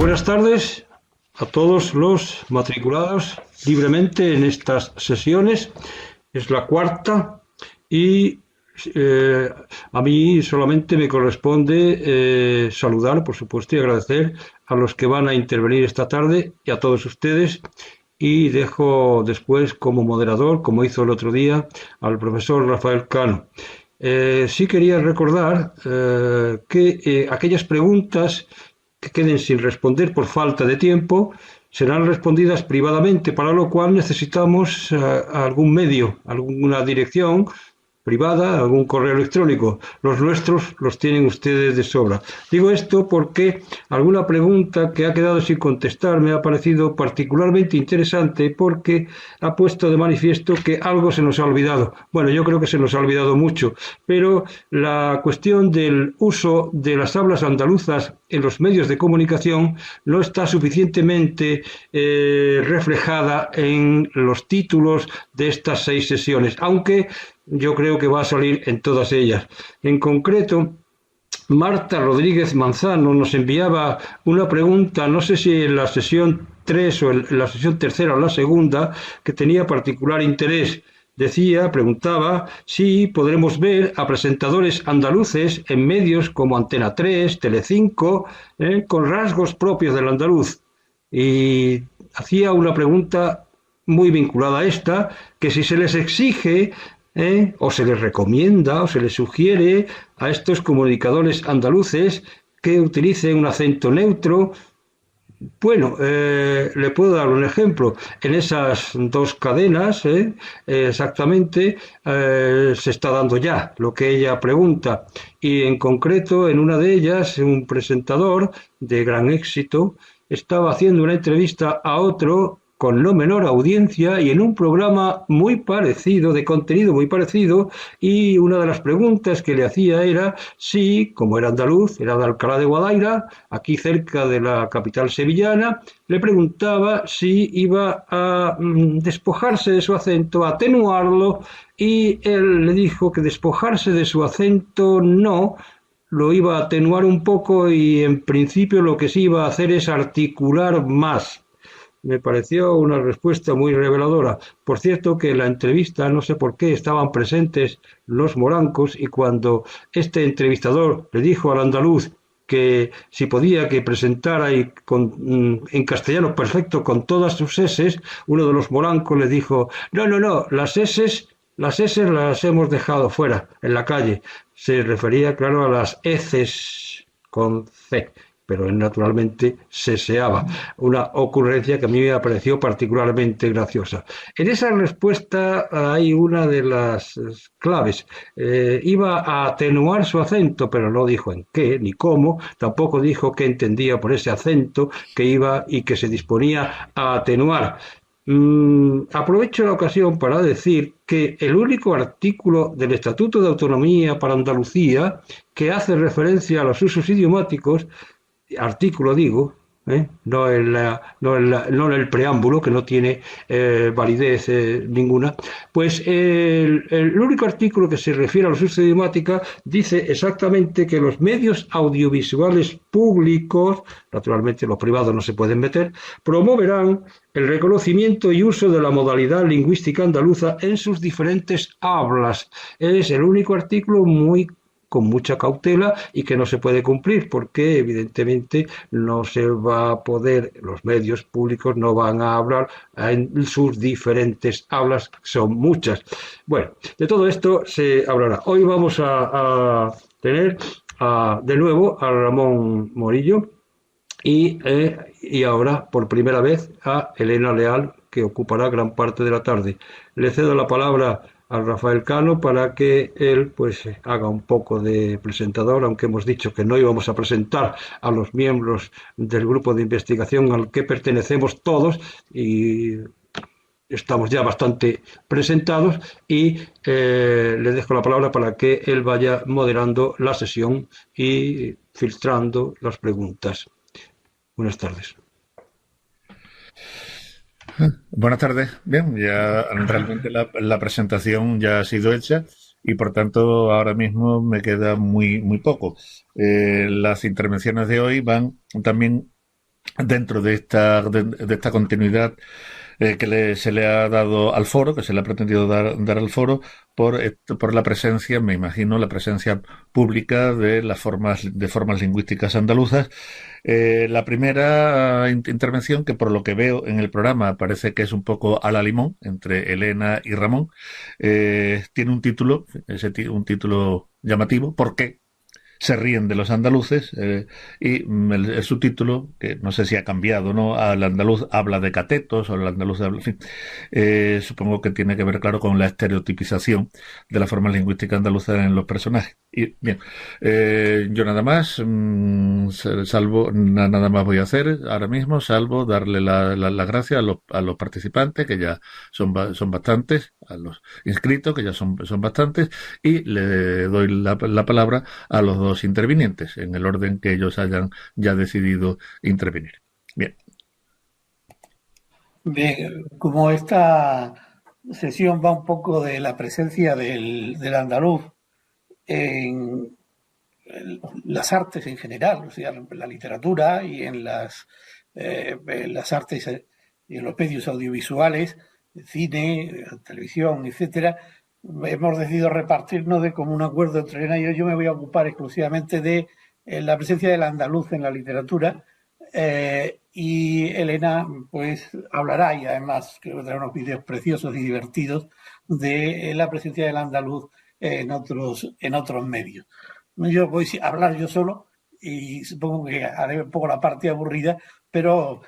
buenas tardes a todos los matriculados libremente en estas sesiones. Es la cuarta y a mí solamente me corresponde saludar, por supuesto, y agradecer a los que van a intervenir esta tarde y a todos ustedes. Y dejo después como moderador, como hizo el otro día, al profesor Rafael Cano. Sí quería recordar que aquellas preguntas que queden sin responder por falta de tiempo serán respondidas privadamente, para lo cual necesitamos algún medio, alguna dirección privada, algún correo electrónico. Los nuestros los tienen ustedes de sobra. Digo esto porque alguna pregunta que ha quedado sin contestar me ha parecido particularmente interesante, porque ha puesto de manifiesto que algo se nos ha olvidado. Bueno, yo creo que se nos ha olvidado mucho, pero la cuestión del uso de las hablas andaluzas en los medios de comunicación no está suficientemente reflejada en los títulos de estas 6 sesiones, aunque yo creo que va a salir en todas ellas. En concreto, Marta Rodríguez Manzano nos enviaba una pregunta, no sé si en la sesión 3 o en la sesión tercera o la segunda, que tenía particular interés. Preguntaba si podremos ver a presentadores andaluces en medios como Antena 3, Telecinco, con rasgos propios del andaluz. Y hacía una pregunta muy vinculada a esta, que si se les exige o se les recomienda o se les sugiere a estos comunicadores andaluces que utilicen un acento neutro. Bueno, le puedo dar un ejemplo. En esas 2 cadenas, exactamente, se está dando ya lo que ella pregunta. Y en concreto, en una de ellas, un presentador de gran éxito estaba haciendo una entrevista a otro con no menor audiencia y en un programa muy parecido, de contenido muy parecido, y una de las preguntas que le hacía era si, como era andaluz, era de Alcalá de Guadaira, aquí cerca de la capital sevillana, le preguntaba si iba a despojarse de su acento, a atenuarlo, y él le dijo que despojarse de su acento no, lo iba a atenuar un poco y en principio lo que sí iba a hacer es articular más. Me pareció una respuesta muy reveladora. Por cierto, que en la entrevista, no sé por qué, estaban presentes los morancos, y cuando este entrevistador le dijo al andaluz que si podía que presentara en castellano perfecto con todas sus eses, uno de los morancos le dijo: no, las eses las hemos dejado fuera, en la calle. Se refería, claro, a las heces con C, pero él naturalmente seseaba. Una ocurrencia que a mí me pareció particularmente graciosa. En esa respuesta hay una de las claves. Iba a atenuar su acento, pero no dijo en qué ni cómo, tampoco dijo qué entendía por ese acento que iba y que se disponía a atenuar. Aprovecho la ocasión para decir que el único artículo del Estatuto de Autonomía para Andalucía que hace referencia a los usos idiomáticos, artículo digo, no en el preámbulo, que no tiene validez ninguna, pues el único artículo que se refiere a los usos idiomáticos dice exactamente que los medios audiovisuales públicos, naturalmente los privados no se pueden meter, promoverán el reconocimiento y uso de la modalidad lingüística andaluza en sus diferentes hablas. Es el único artículo con mucha cautela y que no se puede cumplir, porque evidentemente no se va a poder, los medios públicos no van a hablar en sus diferentes hablas, son muchas. Bueno, de todo esto se hablará. Hoy vamos a tener de nuevo a Ramón Morillo y ahora por primera vez a Elena Leal, que ocupará gran parte de la tarde. Le cedo la palabra a Rafael Cano para que él pues haga un poco de presentador, aunque hemos dicho que no íbamos a presentar a los miembros del grupo de investigación al que pertenecemos todos, y estamos ya bastante presentados, y le dejo la palabra para que él vaya moderando la sesión y filtrando las preguntas. Buenas tardes. Buenas tardes. Bien, ya realmente la presentación ya ha sido hecha y por tanto ahora mismo me queda muy poco. Las intervenciones de hoy van también dentro de esta continuidad se le ha dado al foro, que se le ha pretendido dar al foro, por la presencia, me imagino, la presencia pública de formas lingüísticas andaluzas. La primera intervención, que por lo que veo en el programa parece que es un poco a la limón, entre Elena y Ramón, tiene un título, un título llamativo. ¿Por qué se ríen de los andaluces? Y el subtítulo, que no sé si ha cambiado, ¿no? Al andaluz habla de catetos, o el andaluz habla, en fin, supongo que tiene que ver, claro, con la estereotipización de la forma lingüística andaluza en los personajes. Y bien, yo nada más, nada más voy a hacer ahora mismo, salvo darle las gracias a los participantes, que ya son bastantes, a los inscritos, que ya son bastantes, y le doy la palabra a los dos intervinientes, en el orden que ellos hayan ya decidido intervenir. Bien. Bien, como esta sesión va un poco de la presencia del andaluz en las artes en general, o sea, en la literatura y en las artes y en los medios audiovisuales, cine, televisión, etcétera, hemos decidido repartirnos de común acuerdo entre Elena y yo. Yo me voy a ocupar exclusivamente de la presencia del andaluz en la literatura, y Elena pues hablará, y además creo que traerá unos vídeos preciosos y divertidos de la presencia del andaluz en otros medios. Yo voy a hablar yo solo y supongo que haré un poco la parte aburrida, pero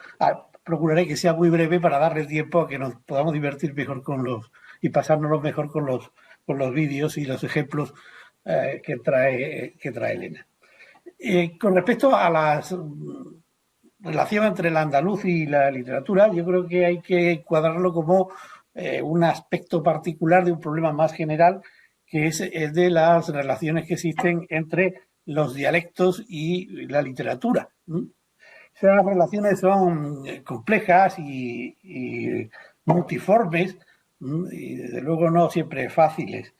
procuraré que sea muy breve para darle tiempo a que nos podamos divertir mejor y pasárnoslo mejor con los vídeos y los ejemplos que trae Elena. Con respecto a la relación entre el andaluz y la literatura, yo creo que hay que cuadrarlo como un aspecto particular de un problema más general, que es de las relaciones que existen entre los dialectos y la literatura. Esas relaciones son complejas y multiformes, y desde luego no siempre fáciles.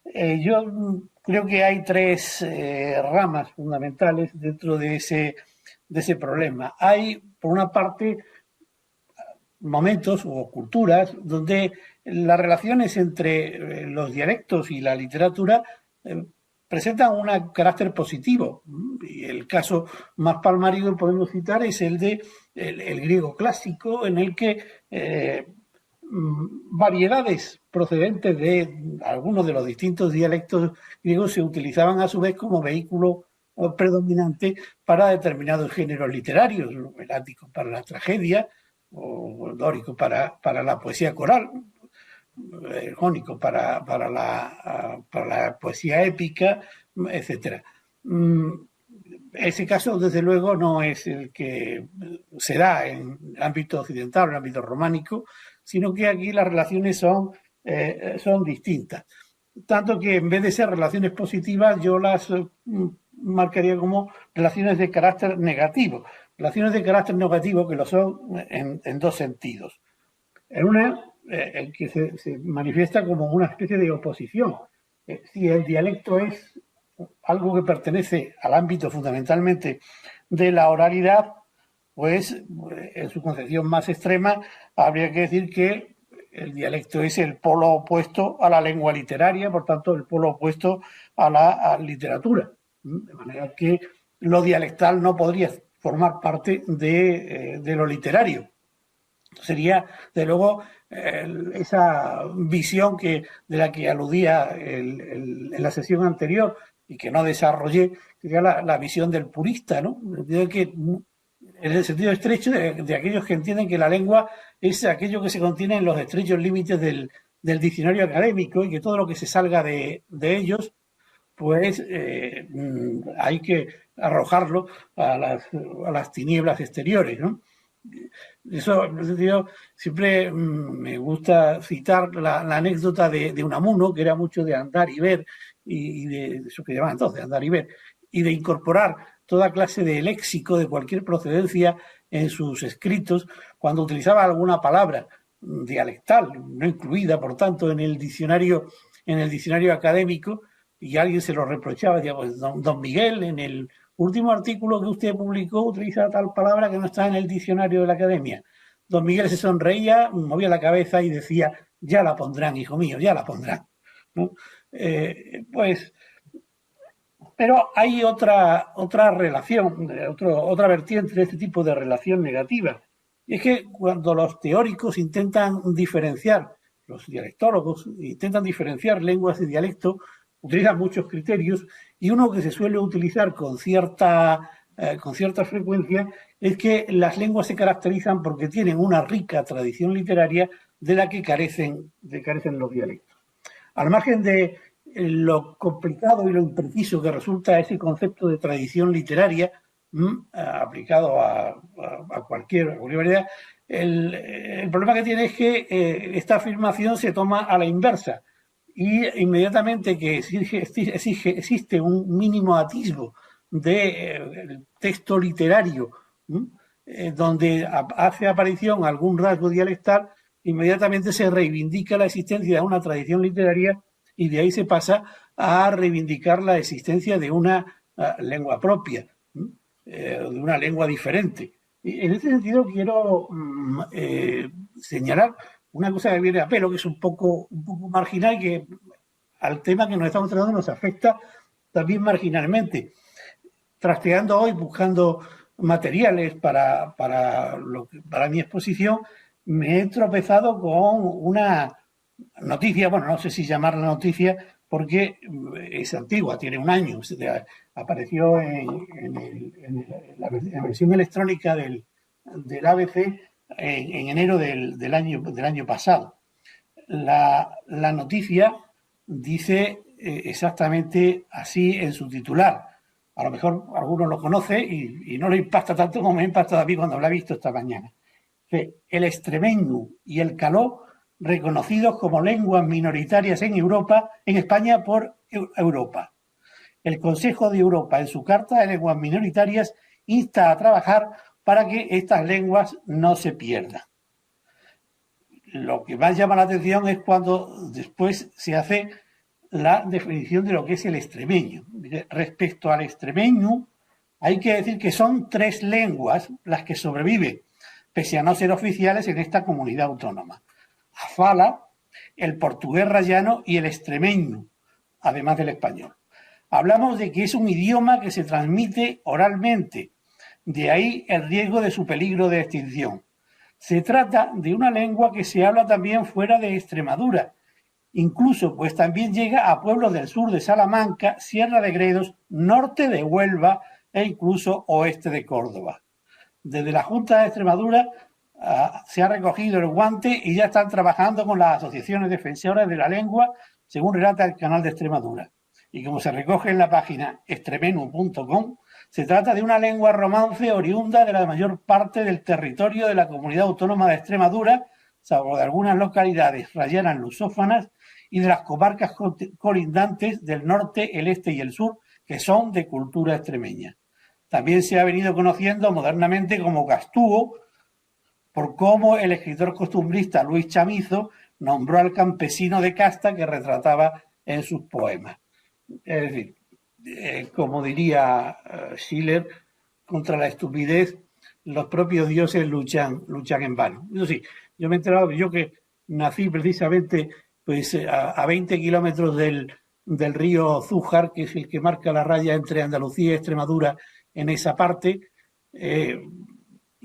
Yo creo que hay tres ramas fundamentales dentro de ese problema. Hay, por una parte, momentos o culturas donde las relaciones entre los dialectos y la literatura presentan un carácter positivo. Y el caso más palmario que podemos citar es el de el griego clásico, en el que variedades procedentes de algunos de los distintos dialectos griegos se utilizaban a su vez como vehículo predominante para determinados géneros literarios, el ático para la tragedia, o el dórico para la poesía coral, el jónico para la poesía épica, etcétera. Ese caso, desde luego, no es el que se da en el ámbito occidental, en el ámbito románico, sino que aquí las relaciones son distintas. Tanto que en vez de ser relaciones positivas, yo las marcaría como relaciones de carácter negativo. Relaciones de carácter negativo que lo son en dos sentidos. En una, el que se manifiesta como una especie de oposición. Si el dialecto es algo que pertenece al ámbito fundamentalmente de la oralidad, pues en su concepción más extrema habría que decir que el dialecto es el polo opuesto a la lengua literaria, por tanto el polo opuesto a la literatura. De manera que lo dialectal no podría formar parte de lo literario. Sería, de luego, esa visión de la que aludía en la sesión anterior y que no desarrollé, sería la visión del purista, ¿no? En el sentido estrecho de aquellos que entienden que la lengua es aquello que se contiene en los estrechos límites del diccionario académico, y que todo lo que se salga de ellos, pues hay que arrojarlo a las tinieblas exteriores, ¿no? Eso, en ese sentido, siempre me gusta citar la anécdota de Unamuno, que era mucho de andar y ver, y de eso que llamaban entonces, andar y ver, y de incorporar toda clase de léxico de cualquier procedencia en sus escritos, cuando utilizaba alguna palabra dialectal, no incluida, por tanto, en el diccionario académico, y alguien se lo reprochaba, decía, pues don Miguel en el último artículo que usted publicó utiliza tal palabra que no está en el diccionario de la Academia. Don Miguel se sonreía, movía la cabeza y decía, ya la pondrán, hijo mío, ya la pondrán, ¿no? Pero hay otra relación, otra vertiente de este tipo de relación negativa. Y es que cuando los teóricos intentan diferenciar, los dialectólogos intentan diferenciar lenguas y dialectos, utilizan muchos criterios, y uno que se suele utilizar con cierta frecuencia es que las lenguas se caracterizan porque tienen una rica tradición literaria de la que carecen los dialectos. Al margen de lo complicado y lo impreciso que resulta ese concepto de tradición literaria aplicado a cualquier variedad, el problema que tiene es que esta afirmación se toma a la inversa, y inmediatamente que existe un mínimo atisbo de texto literario donde hace aparición algún rasgo dialectal, inmediatamente se reivindica la existencia de una tradición literaria, y de ahí se pasa a reivindicar la existencia de una lengua propia, de una lengua diferente. Y en ese sentido quiero señalar una cosa que viene a pelo, que es un poco marginal, que al tema que nos estamos tratando nos afecta también marginalmente. Trasteando hoy, buscando materiales para mi exposición, me he tropezado con una noticia, bueno, no sé si llamarla noticia porque es antigua, tiene un año, apareció en la versión electrónica del ABC en enero del año pasado. La noticia dice exactamente así en su titular. A lo mejor alguno lo conoce y no le impacta tanto como me ha impactado a mí cuando lo he visto esta mañana. El extremeño y el caló reconocidos como lenguas minoritarias en España por Europa. El Consejo de Europa, en su Carta de Lenguas Minoritarias, insta a trabajar para que estas lenguas no se pierdan. Lo que más llama la atención es cuando después se hace la definición de lo que es el extremeño. Respecto al extremeño, hay que decir que son 3 lenguas las que sobreviven, pese a no ser oficiales en esta comunidad autónoma. Afala, el portugués rayano y el extremeño, además del español. Hablamos de que es un idioma que se transmite oralmente, de ahí el riesgo de su peligro de extinción. Se trata de una lengua que se habla también fuera de Extremadura, incluso pues también llega a pueblos del sur de Salamanca, Sierra de Gredos, norte de Huelva e incluso oeste de Córdoba. Desde la Junta de Extremadura se ha recogido el guante y ya están trabajando con las asociaciones defensoras de la lengua, según relata el canal de Extremadura. Y como se recoge en la página extremenu.com, se trata de una lengua romance oriunda de la mayor parte del territorio de la Comunidad Autónoma de Extremadura, salvo de algunas localidades rayanas lusófonas y de las comarcas colindantes del norte, el este y el sur, que son de cultura extremeña. También se ha venido conociendo modernamente como castúo, por cómo el escritor costumbrista Luis Chamizo nombró al campesino de casta que retrataba en sus poemas. Es decir, como diría Schiller, contra la estupidez los propios dioses luchan en vano. Eso sí, yo me he enterado que yo, que nací precisamente pues a 20 kilómetros del río Zújar, que es el que marca la raya entre Andalucía y Extremadura en esa parte,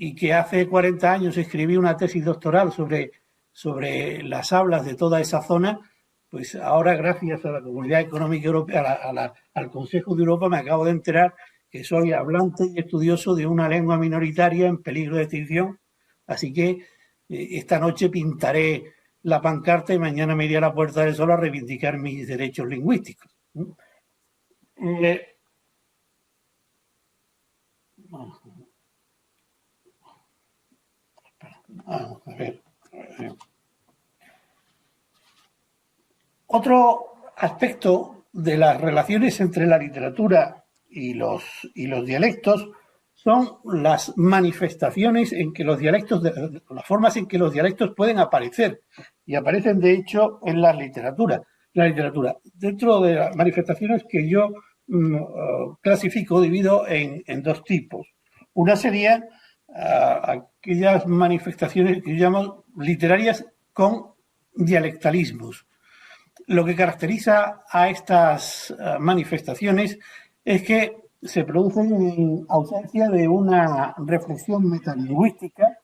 y que hace 40 años escribí una tesis doctoral sobre las hablas de toda esa zona, pues ahora, gracias a la Comunidad Económica Europea, al Consejo de Europa, me acabo de enterar que soy hablante y estudioso de una lengua minoritaria en peligro de extinción. Así que esta noche pintaré la pancarta y mañana me iré a la Puerta del Sol a reivindicar mis derechos lingüísticos. Vamos a ver. Otro aspecto de las relaciones entre la literatura y los dialectos son las manifestaciones en que los dialectos, las formas en que los dialectos pueden aparecer, y aparecen de hecho en la literatura. Dentro de las manifestaciones que yo clasifico, divido en dos tipos. Una sería aquellas manifestaciones que yo llamo literarias con dialectalismos. Lo que caracteriza a estas manifestaciones es que se producen en ausencia de una reflexión metalingüística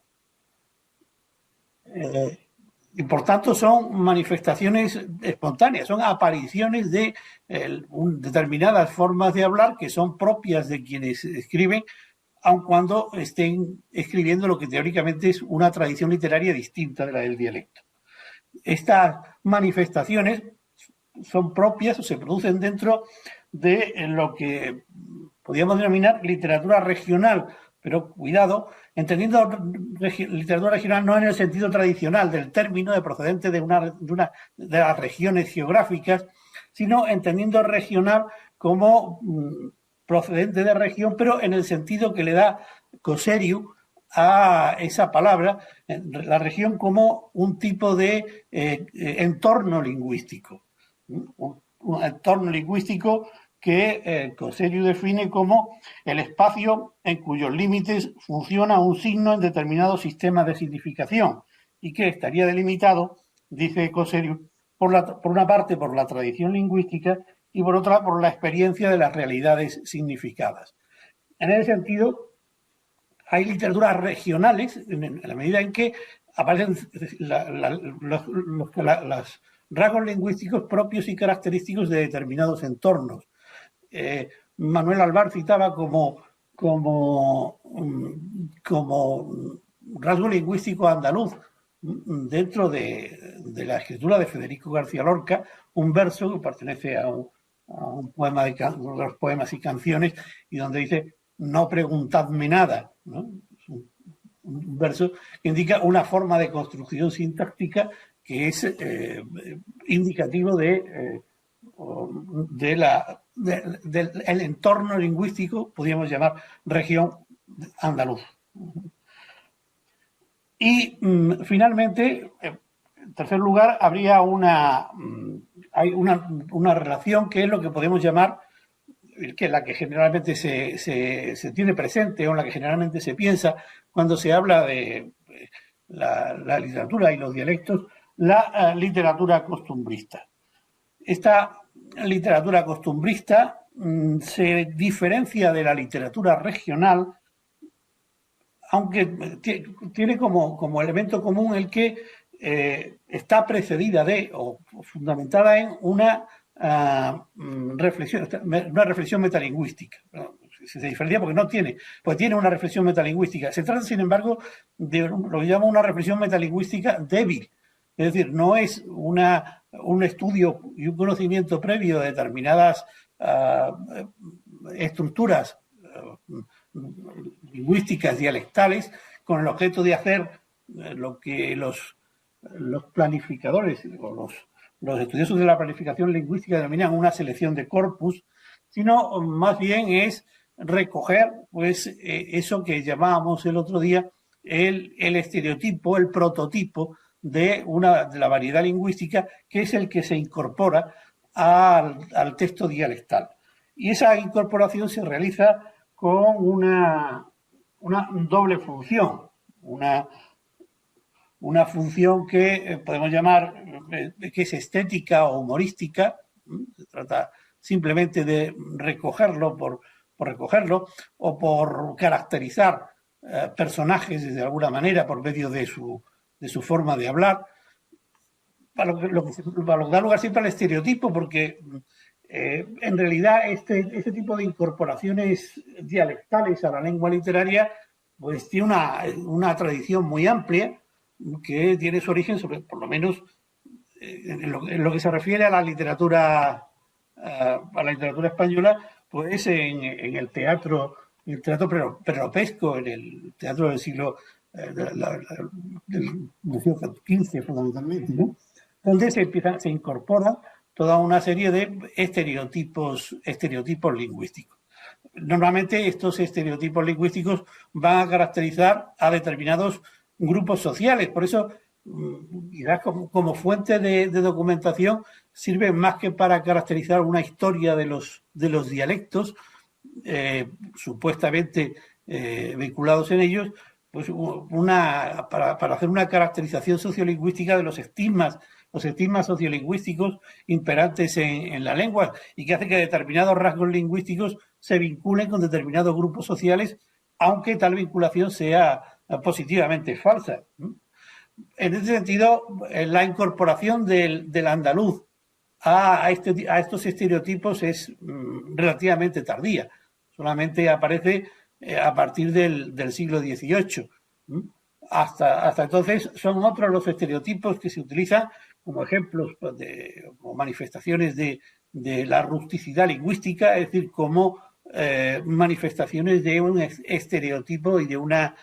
y por tanto son manifestaciones espontáneas, son apariciones de determinadas formas de hablar que son propias de quienes escriben, aun cuando estén escribiendo lo que teóricamente es una tradición literaria distinta de la del dialecto. Estas manifestaciones son propias o se producen dentro de lo que podríamos denominar literatura regional, pero cuidado, entendiendo literatura regional no en el sentido tradicional del término de procedente de las regiones geográficas, sino entendiendo regional como procedente de región, pero en el sentido que le da Coseriu a esa palabra, la región como un tipo de entorno lingüístico. Un entorno lingüístico que Coseriu define como el espacio en cuyos límites funciona un signo en determinado sistema de significación y que estaría delimitado, dice Coseriu, por una parte por la tradición lingüística y por otra por la experiencia de las realidades significadas. En ese sentido, hay literaturas regionales en la medida en que aparecen los rasgos lingüísticos propios y característicos de determinados entornos. Manuel Alvar citaba como rasgo lingüístico andaluz dentro de la escritura de Federico García Lorca un verso que pertenece a un poema uno de los poemas y canciones y donde dice no preguntadme nada, ¿no? Un verso que indica una forma de construcción sintáctica que es indicativo del entorno lingüístico, podríamos llamar región andaluz. Y finalmente, en tercer lugar, habría hay una relación que es lo que podemos llamar, que es la que generalmente se tiene presente o en la que generalmente se piensa cuando se habla de la literatura y los dialectos, la literatura costumbrista. Esta literatura costumbrista se diferencia de la literatura regional, aunque tiene como elemento común el que está precedida de o fundamentada en una reflexión metalingüística. Se diferencia porque tiene una reflexión metalingüística. Se trata, sin embargo, de lo que llama una reflexión metalingüística débil. Es decir, no es un estudio y un conocimiento previo de determinadas estructuras lingüísticas dialectales con el objeto de hacer lo que los planificadores o los estudiosos de la planificación lingüística denominan una selección de corpus, sino más bien es recoger pues eso que llamábamos el otro día el estereotipo, el prototipo de la variedad lingüística, que es el que se incorpora al texto dialectal. Y esa incorporación se realiza con una doble función, una función que podemos llamar que es estética o humorística. Se trata simplemente de recogerlo por recogerlo o por caracterizar personajes de alguna manera por medio de su forma de hablar, para lo que da lugar siempre al estereotipo, porque en realidad este tipo de incorporaciones dialectales a la lengua literaria pues tiene una tradición muy amplia que tiene su origen por lo menos en lo que se refiere a la literatura española, pues en el teatro preropesco, en el teatro del siglo del XV fundamentalmente, ¿no? Donde se incorpora toda una serie de estereotipos lingüísticos. Normalmente estos estereotipos lingüísticos van a caracterizar a determinados grupos sociales, por eso quizás como fuente de documentación sirven más que para caracterizar una historia de los dialectos, supuestamente vinculados en ellos, pues para hacer una caracterización sociolingüística de los estigmas sociolingüísticos imperantes en la lengua, y que hace que determinados rasgos lingüísticos se vinculen con determinados grupos sociales, aunque tal vinculación sea positivamente falsa. En ese sentido, la incorporación del andaluz a estos estereotipos es relativamente tardía. Solamente aparece a partir del siglo XVIII. Hasta entonces son otros los estereotipos que se utilizan como ejemplos, como manifestaciones de la rusticidad lingüística, es decir, como manifestaciones de un estereotipo y de una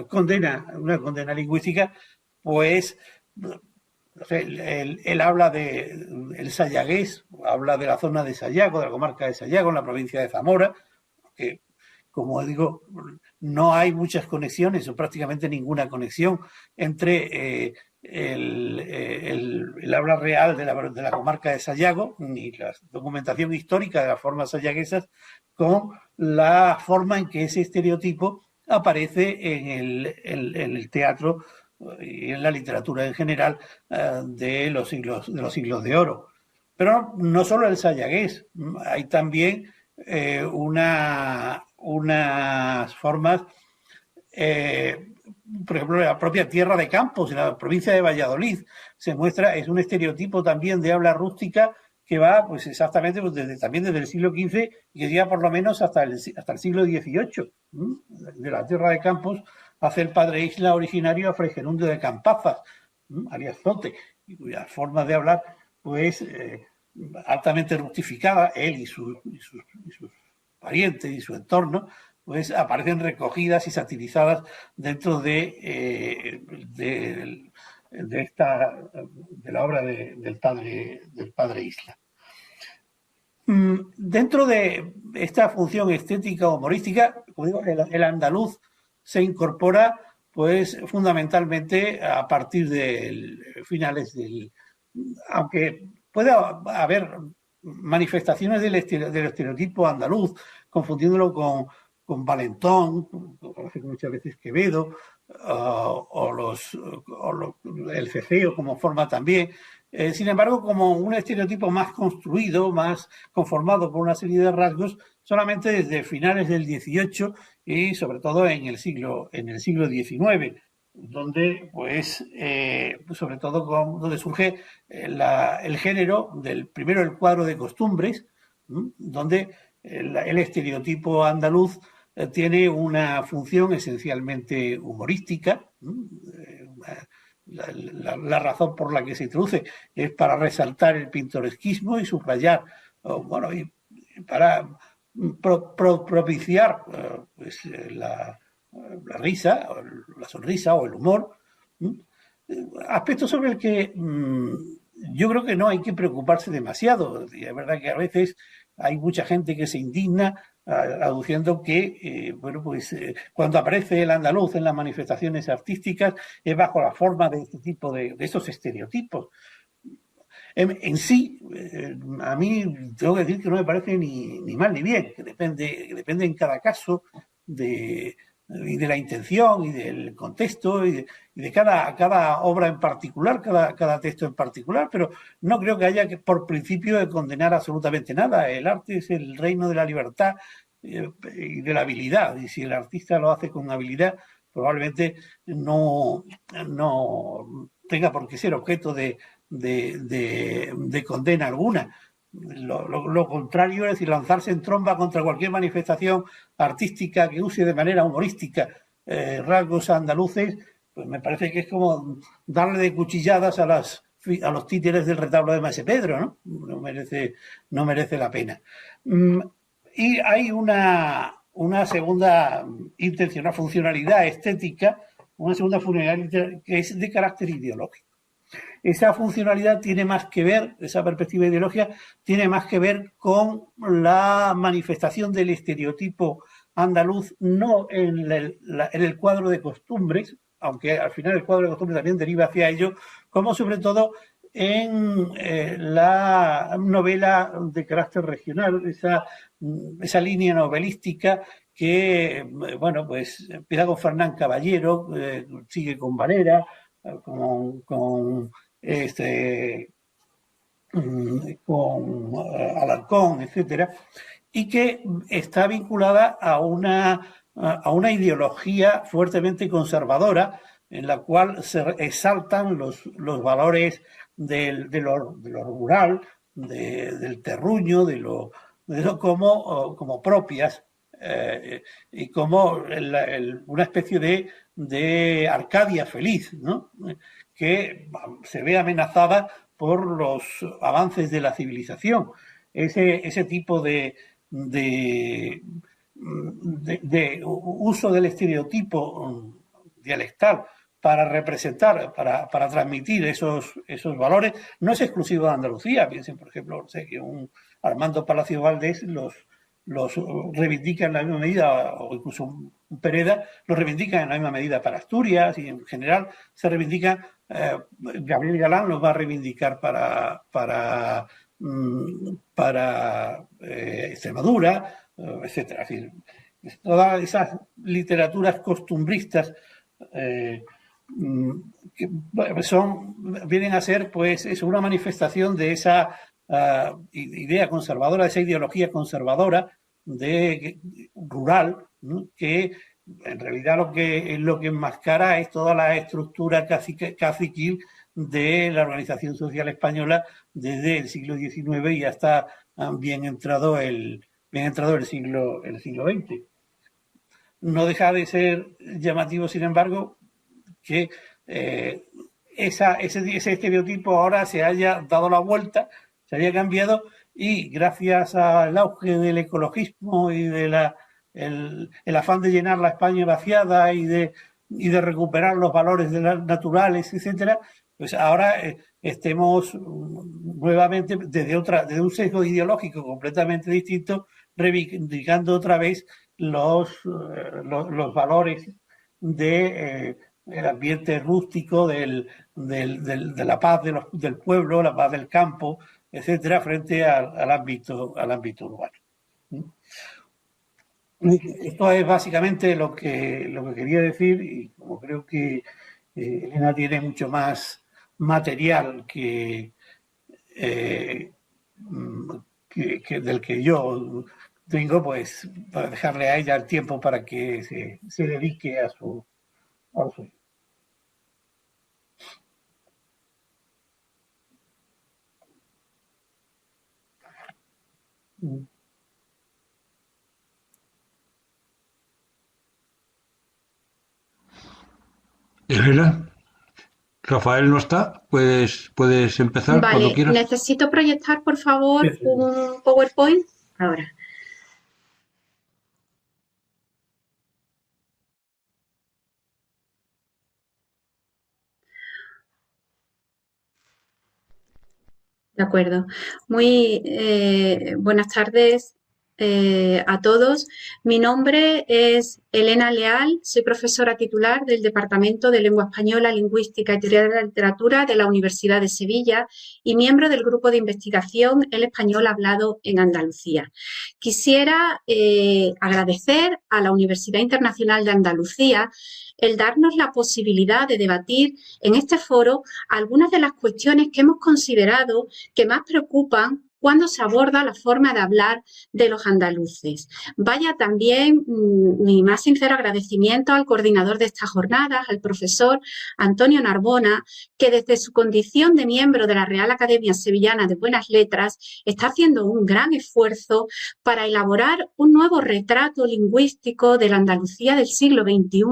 condena lingüística, pues no sé, él habla del sayagués, habla de la zona de Sayago, de la comarca de Sayago, en la provincia de Zamora, que, como digo, no hay muchas conexiones o prácticamente ninguna conexión entre el habla real de la comarca de Sayago, ni la documentación histórica de las formas sayaguesas, con la forma en que ese estereotipo aparece en el teatro y en la literatura en general de los siglos de oro. Pero no solo el sayagués, hay también unas formas, por ejemplo, la propia Tierra de Campos, en la provincia de Valladolid, se muestra, es un estereotipo también de habla rústica que va pues exactamente también desde el siglo XV y que llega por lo menos hasta el siglo XVIII. De la Tierra de Campos hace el padre Isla originario a Fray Gerundio de Campazas, alias Zote, y cuya forma de hablar pues altamente rustificada, él y sus parientes y su entorno, pues aparecen recogidas y satirizadas dentro de la obra del padre Isla. Dentro de esta función estética humorística, como digo, el andaluz se incorpora pues fundamentalmente a partir de finales aunque pueda haber manifestaciones del estereotipo andaluz, confundiéndolo con Valentón, como hace muchas veces Quevedo, el ceceo como forma también. Sin embargo, como un estereotipo más construido, más conformado por una serie de rasgos, solamente desde finales del XVIII y sobre todo en el siglo XIX, donde pues sobre todo donde surge el género primero el cuadro de costumbres, donde el estereotipo andaluz tiene una función esencialmente humorística. La razón por la que se introduce es para resaltar el pintoresquismo y subrayar, y para propiciar pues, la risa, la sonrisa o el humor, aspecto sobre el que yo creo que no hay que preocuparse demasiado. Es verdad que a veces hay mucha gente que se indigna aduciendo que cuando aparece el andaluz en las manifestaciones artísticas es bajo la forma de este tipo de estos estereotipos. En sí, a mí tengo que decir que no me parece ni mal ni bien, que depende en cada caso y de la intención y del contexto y de cada obra en particular, cada texto en particular, pero no creo que haya que por principio de condenar absolutamente nada. El arte es el reino de la libertad y de la habilidad, y si el artista lo hace con habilidad, probablemente no tenga por qué ser objeto de condena alguna. Lo contrario, es decir, lanzarse en tromba contra cualquier manifestación artística que use de manera humorística rasgos andaluces, pues me parece que es como darle de cuchilladas a los títeres del retablo de Maese Pedro, ¿no? No merece la pena. Y hay una segunda intención, una funcionalidad estética, una segunda funcionalidad que es de carácter ideológico. Esa funcionalidad tiene más que ver, esa perspectiva ideológica, tiene más que ver con la manifestación del estereotipo andaluz, no en el cuadro de costumbres, aunque al final el cuadro de costumbres también deriva hacia ello, como sobre todo en la novela de carácter regional, esa línea novelística que, bueno, pues empieza con Fernán Caballero, sigue con Valera, con Alarcón, etcétera, y que está vinculada a una ideología fuertemente conservadora en la cual se exaltan los valores de lo rural, del terruño, de lo como propias, y como una especie de Arcadia feliz, ¿no? Que se ve amenazada por los avances de la civilización. Ese tipo de uso del estereotipo dialectal para representar, para transmitir esos valores, no es exclusivo de Andalucía. Piensen, por ejemplo, sé que un Armando Palacio Valdés los reivindica en la misma medida, o incluso un Pereda los reivindica en la misma medida para Asturias, y en general se reivindica. Gabriel Galán los va a reivindicar para Extremadura, etcétera. Es decir, todas esas literaturas costumbristas que vienen a ser, pues, es una manifestación de esa idea conservadora, de esa ideología conservadora rural, ¿no? Que en realidad lo que enmascara es toda la estructura caciquil de la organización social española desde el siglo XIX y hasta bien entrado el siglo XX. No deja de ser llamativo, sin embargo, que ese estereotipo ahora se haya dado la vuelta, se haya cambiado, y gracias al auge del ecologismo y de el afán de llenar la España vaciada y de recuperar los valores naturales, etcétera, pues ahora estemos nuevamente desde un sesgo ideológico completamente distinto, reivindicando otra vez los valores el ambiente rústico, de la paz del pueblo, la paz del campo, etcétera, frente al ámbito urbano. Esto es básicamente lo que quería decir, y como creo que Elena tiene mucho más material del que yo tengo, pues para dejarle a ella el tiempo para que se dedique a su suyo. Elena, Rafael no está, puedes empezar cuando Vale, quieras. necesito proyectar, por favor, un PowerPoint ahora. De acuerdo. Muy buenas tardes a todos. Mi nombre es Elena Leal, soy profesora titular del Departamento de Lengua Española, Lingüística y Teoría de la Literatura de la Universidad de Sevilla y miembro del grupo de investigación El Español Hablado en Andalucía. Quisiera agradecer a la Universidad Internacional de Andalucía el darnos la posibilidad de debatir en este foro algunas de las cuestiones que hemos considerado que más preocupan cuando se aborda la forma de hablar de los andaluces. Vaya también mi más sincero agradecimiento al coordinador de estas jornadas, al profesor Antonio Narbona, que desde su condición de miembro de la Real Academia Sevillana de Buenas Letras está haciendo un gran esfuerzo para elaborar un nuevo retrato lingüístico de la Andalucía del siglo XXI,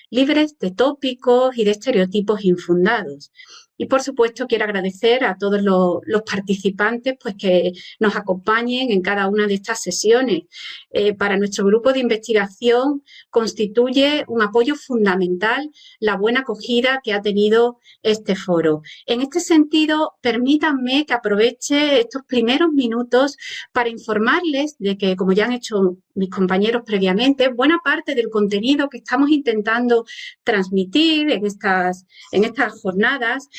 libres de tópicos y de estereotipos infundados. Y, por supuesto, quiero agradecer a todos los participantes pues, que nos acompañen en cada una de estas sesiones. Para nuestro grupo de investigación constituye un apoyo fundamental la buena acogida que ha tenido este foro. En este sentido, permítanme que aproveche estos primeros minutos para informarles de que, como ya han hecho mis compañeros previamente, buena parte del contenido que estamos intentando transmitir en estas jornadas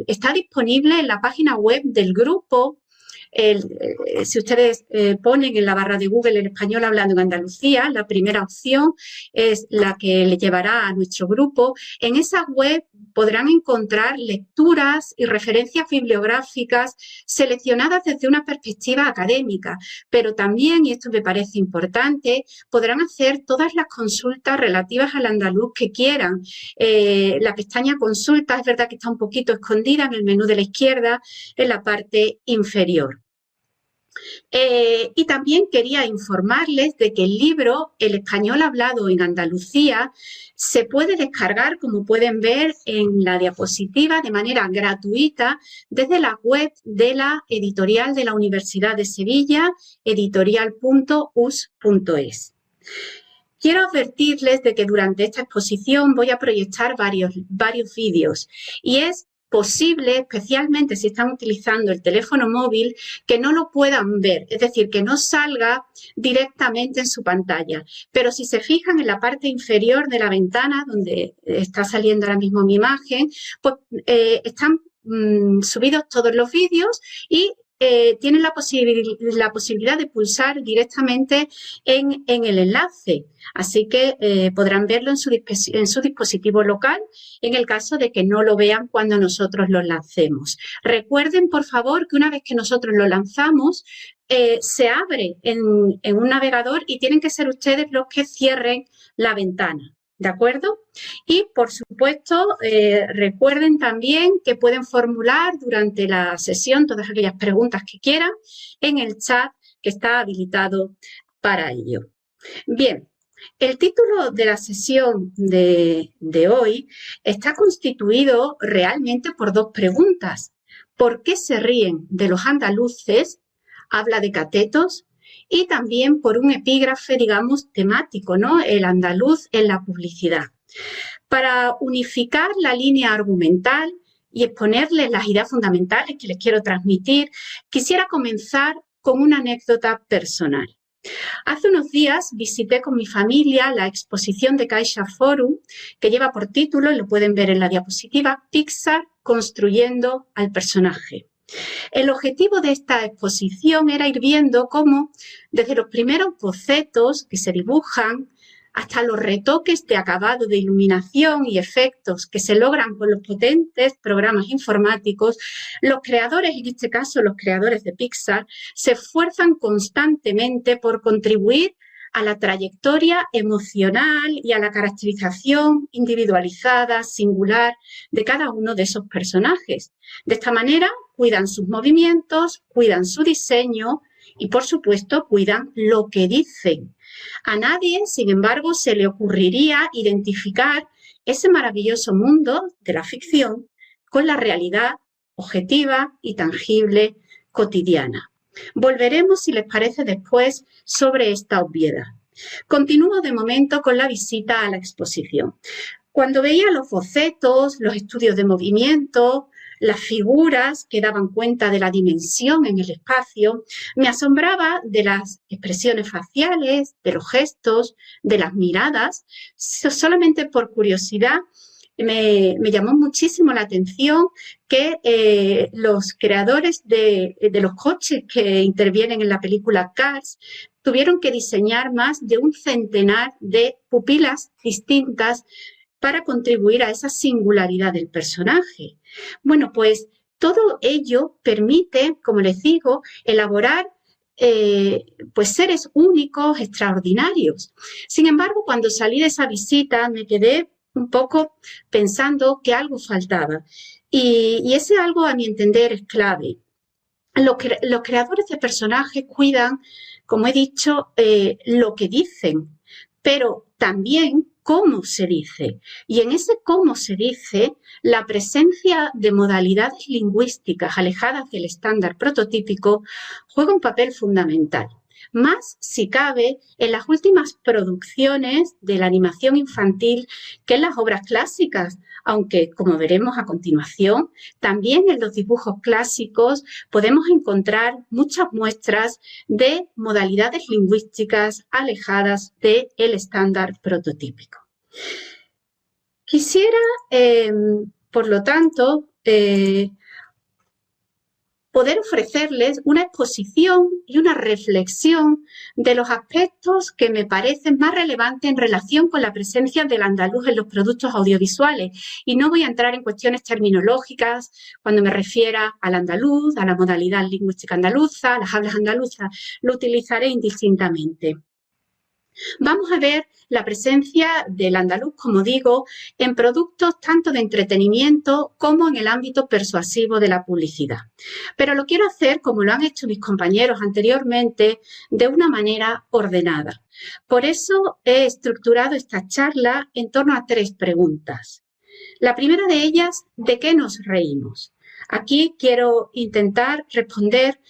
está disponible en la página web del grupo. Si ustedes ponen en la barra de Google en español hablando en Andalucía, la primera opción es la que les llevará a nuestro grupo. En esa web podrán encontrar lecturas y referencias bibliográficas seleccionadas desde una perspectiva académica, pero también, y esto me parece importante, podrán hacer todas las consultas relativas al andaluz que quieran. La pestaña consulta es verdad que está un poquito escondida en el menú de la izquierda, en la parte inferior. Y también quería informarles de que el libro El español hablado en Andalucía se puede descargar, como pueden ver en la diapositiva, de manera gratuita desde la web de la editorial de la Universidad de Sevilla, editorial.us.es. Quiero advertirles de que durante esta exposición voy a proyectar varios vídeos y es posible, especialmente si están utilizando el teléfono móvil, que no lo puedan ver, es decir, que no salga directamente en su pantalla. Pero si se fijan en la parte inferior de la ventana, donde está saliendo ahora mismo mi imagen, pues están subidos todos los vídeos y tienen la posibilidad de pulsar directamente en el enlace. Así que podrán verlo en su dispositivo local en el caso de que no lo vean cuando nosotros lo lancemos. Recuerden, por favor, que una vez que nosotros lo lanzamos, se abre en un navegador y tienen que ser ustedes los que cierren la ventana. ¿De acuerdo? Y, por supuesto, recuerden también que pueden formular durante la sesión todas aquellas preguntas que quieran en el chat que está habilitado para ello. Bien, el título de la sesión de hoy está constituido realmente por dos preguntas. ¿Por qué se ríen de los andaluces? Habla de catetos. Y también por un epígrafe, digamos, temático, ¿no? El andaluz en la publicidad. Para unificar la línea argumental y exponerles las ideas fundamentales que les quiero transmitir, quisiera comenzar con una anécdota personal. Hace unos días visité con mi familia la exposición de Caixa Forum, que lleva por título, y lo pueden ver en la diapositiva, Pixar construyendo al personaje. El objetivo de esta exposición era ir viendo cómo, desde los primeros bocetos que se dibujan hasta los retoques de acabado de iluminación y efectos que se logran con los potentes programas informáticos, los creadores, en este caso los creadores de Pixar, se esfuerzan constantemente por contribuir a la trayectoria emocional y a la caracterización individualizada, singular, de cada uno de esos personajes. De esta manera, cuidan sus movimientos, cuidan su diseño y, por supuesto, cuidan lo que dicen. A nadie, sin embargo, se le ocurriría identificar ese maravilloso mundo de la ficción con la realidad objetiva y tangible cotidiana. Volveremos, si les parece, después sobre esta obviedad. Continúo de momento con la visita a la exposición. Cuando veía los bocetos, los estudios de movimiento, las figuras que daban cuenta de la dimensión en el espacio, me asombraba de las expresiones faciales, de los gestos, de las miradas. Solamente por curiosidad, me llamó muchísimo la atención que los creadores de los coches que intervienen en la película Cars tuvieron que diseñar más de un centenar de pupilas distintas para contribuir a esa singularidad del personaje. Bueno, pues todo ello permite, como les digo, elaborar pues seres únicos, extraordinarios. Sin embargo, cuando salí de esa visita me quedé un poco pensando que algo faltaba y ese algo, a mi entender, es clave. Los creadores de personajes cuidan, como he dicho, lo que dicen, pero también cómo se dice. Y en ese cómo se dice, la presencia de modalidades lingüísticas alejadas del estándar prototípico juega un papel fundamental. Más, si cabe, en las últimas producciones de la animación infantil que en las obras clásicas, aunque, como veremos a continuación, también en los dibujos clásicos podemos encontrar muchas muestras de modalidades lingüísticas alejadas del estándar prototípico. Quisiera por lo tanto, poder ofrecerles una exposición y una reflexión de los aspectos que me parecen más relevantes en relación con la presencia del andaluz en los productos audiovisuales. Y no voy a entrar en cuestiones terminológicas cuando me refiera al andaluz, a la modalidad lingüística andaluza, a las hablas andaluzas, lo utilizaré indistintamente. Vamos a ver la presencia del andaluz, como digo, en productos tanto de entretenimiento como en el ámbito persuasivo de la publicidad. Pero lo quiero hacer, como lo han hecho mis compañeros anteriormente, de una manera ordenada. Por eso he estructurado esta charla en torno a 3 preguntas. La primera de ellas, ¿de qué nos reímos? Aquí quiero intentar responder,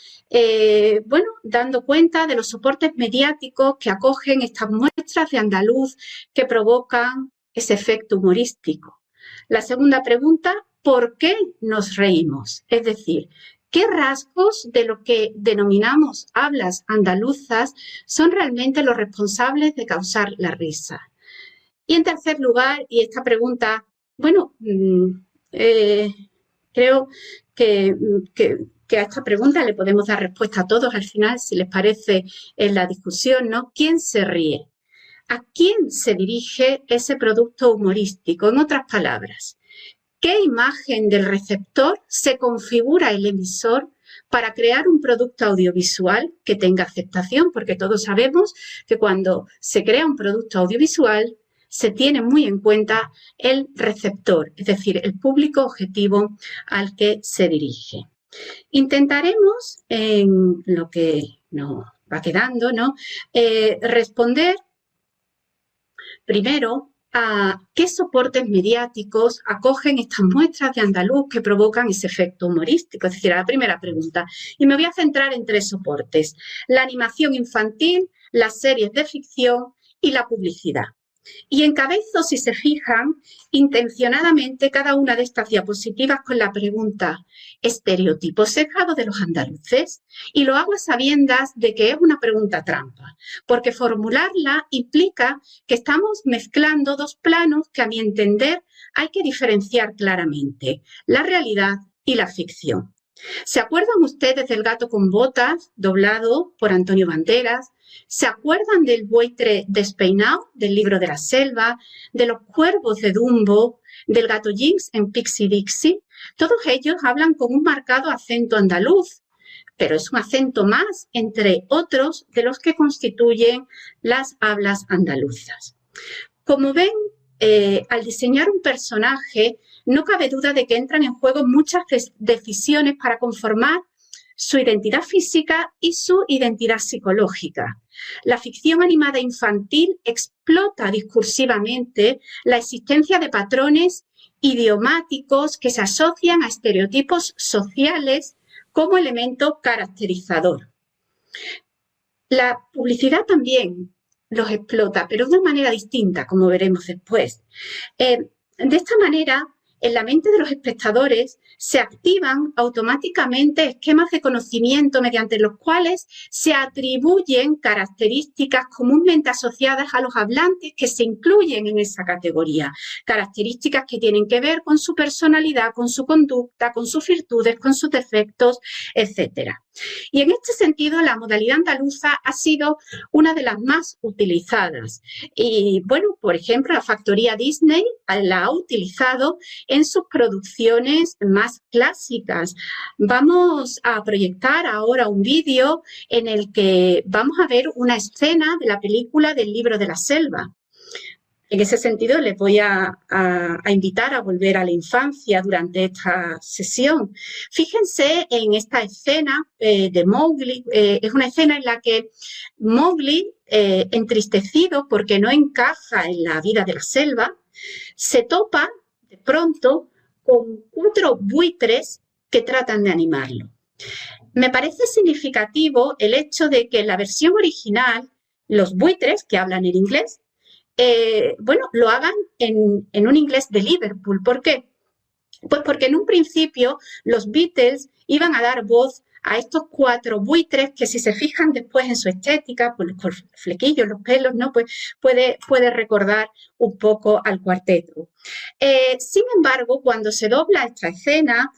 dando cuenta de los soportes mediáticos que acogen estas muestras de andaluz que provocan ese efecto humorístico. La segunda pregunta, ¿por qué nos reímos? Es decir, ¿qué rasgos de lo que denominamos hablas andaluzas son realmente los responsables de causar la risa? Y en tercer lugar, y esta pregunta, creo que a esta pregunta le podemos dar respuesta a todos al final, si les parece, en la discusión, ¿no? ¿Quién se ríe? ¿A quién se dirige ese producto humorístico? En otras palabras, ¿qué imagen del receptor se configura el emisor para crear un producto audiovisual que tenga aceptación? Porque todos sabemos que cuando se crea un producto audiovisual se tiene muy en cuenta el receptor, es decir, el público objetivo al que se dirige. Intentaremos, en lo que nos va quedando, ¿no? Responder primero a qué soportes mediáticos acogen estas muestras de andaluz que provocan ese efecto humorístico, es decir, a la primera pregunta. Y me voy a centrar en 3 soportes: la animación infantil, las series de ficción y la publicidad. Y encabezo, si se fijan, intencionadamente cada una de estas diapositivas con la pregunta ¿estereotipo sesgado de los andaluces? Y lo hago a sabiendas de que es una pregunta trampa, porque formularla implica que estamos mezclando 2 planos que, a mi entender, hay que diferenciar claramente: la realidad y la ficción. ¿Se acuerdan ustedes del gato con botas, doblado por Antonio Banderas? ¿Se acuerdan del buitre despeinado del libro de la selva, de los cuervos de Dumbo, del gato Jinx en Pixie Dixie? Todos ellos hablan con un marcado acento andaluz, pero es un acento más, entre otros, de los que constituyen las hablas andaluzas. Como ven, al diseñar un personaje, no cabe duda de que entran en juego muchas decisiones para conformar su identidad física y su identidad psicológica. La ficción animada infantil explota discursivamente la existencia de patrones idiomáticos que se asocian a estereotipos sociales como elemento caracterizador. La publicidad también los explota, pero de una manera distinta, como veremos después. De esta manera, en la mente de los espectadores se activan automáticamente esquemas de conocimiento mediante los cuales se atribuyen características comúnmente asociadas a los hablantes que se incluyen en esa categoría. Características que tienen que ver con su personalidad, con su conducta, con sus virtudes, con sus defectos, etcétera. Y en este sentido, la modalidad andaluza ha sido una de las más utilizadas. Y bueno, por ejemplo, la factoría Disney la ha utilizado en sus producciones más clásicas. Vamos a proyectar ahora un vídeo en el que vamos a ver una escena de la película del libro de la selva. En ese sentido, les voy a invitar a volver a la infancia durante esta sesión. Fíjense en esta escena de Mowgli. Es una escena en la que Mowgli, entristecido porque no encaja en la vida de la selva, se topa de pronto con 4 buitres que tratan de animarlo. Me parece significativo el hecho de que en la versión original los buitres, que hablan en inglés, lo hagan en un inglés de Liverpool. ¿Por qué? Pues porque en un principio los Beatles iban a dar voz a estos 4 buitres que, si se fijan después en su estética, pues los flequillos, los pelos, ¿no? Pues puede recordar un poco al cuarteto. Sin embargo, cuando se dobla esta escena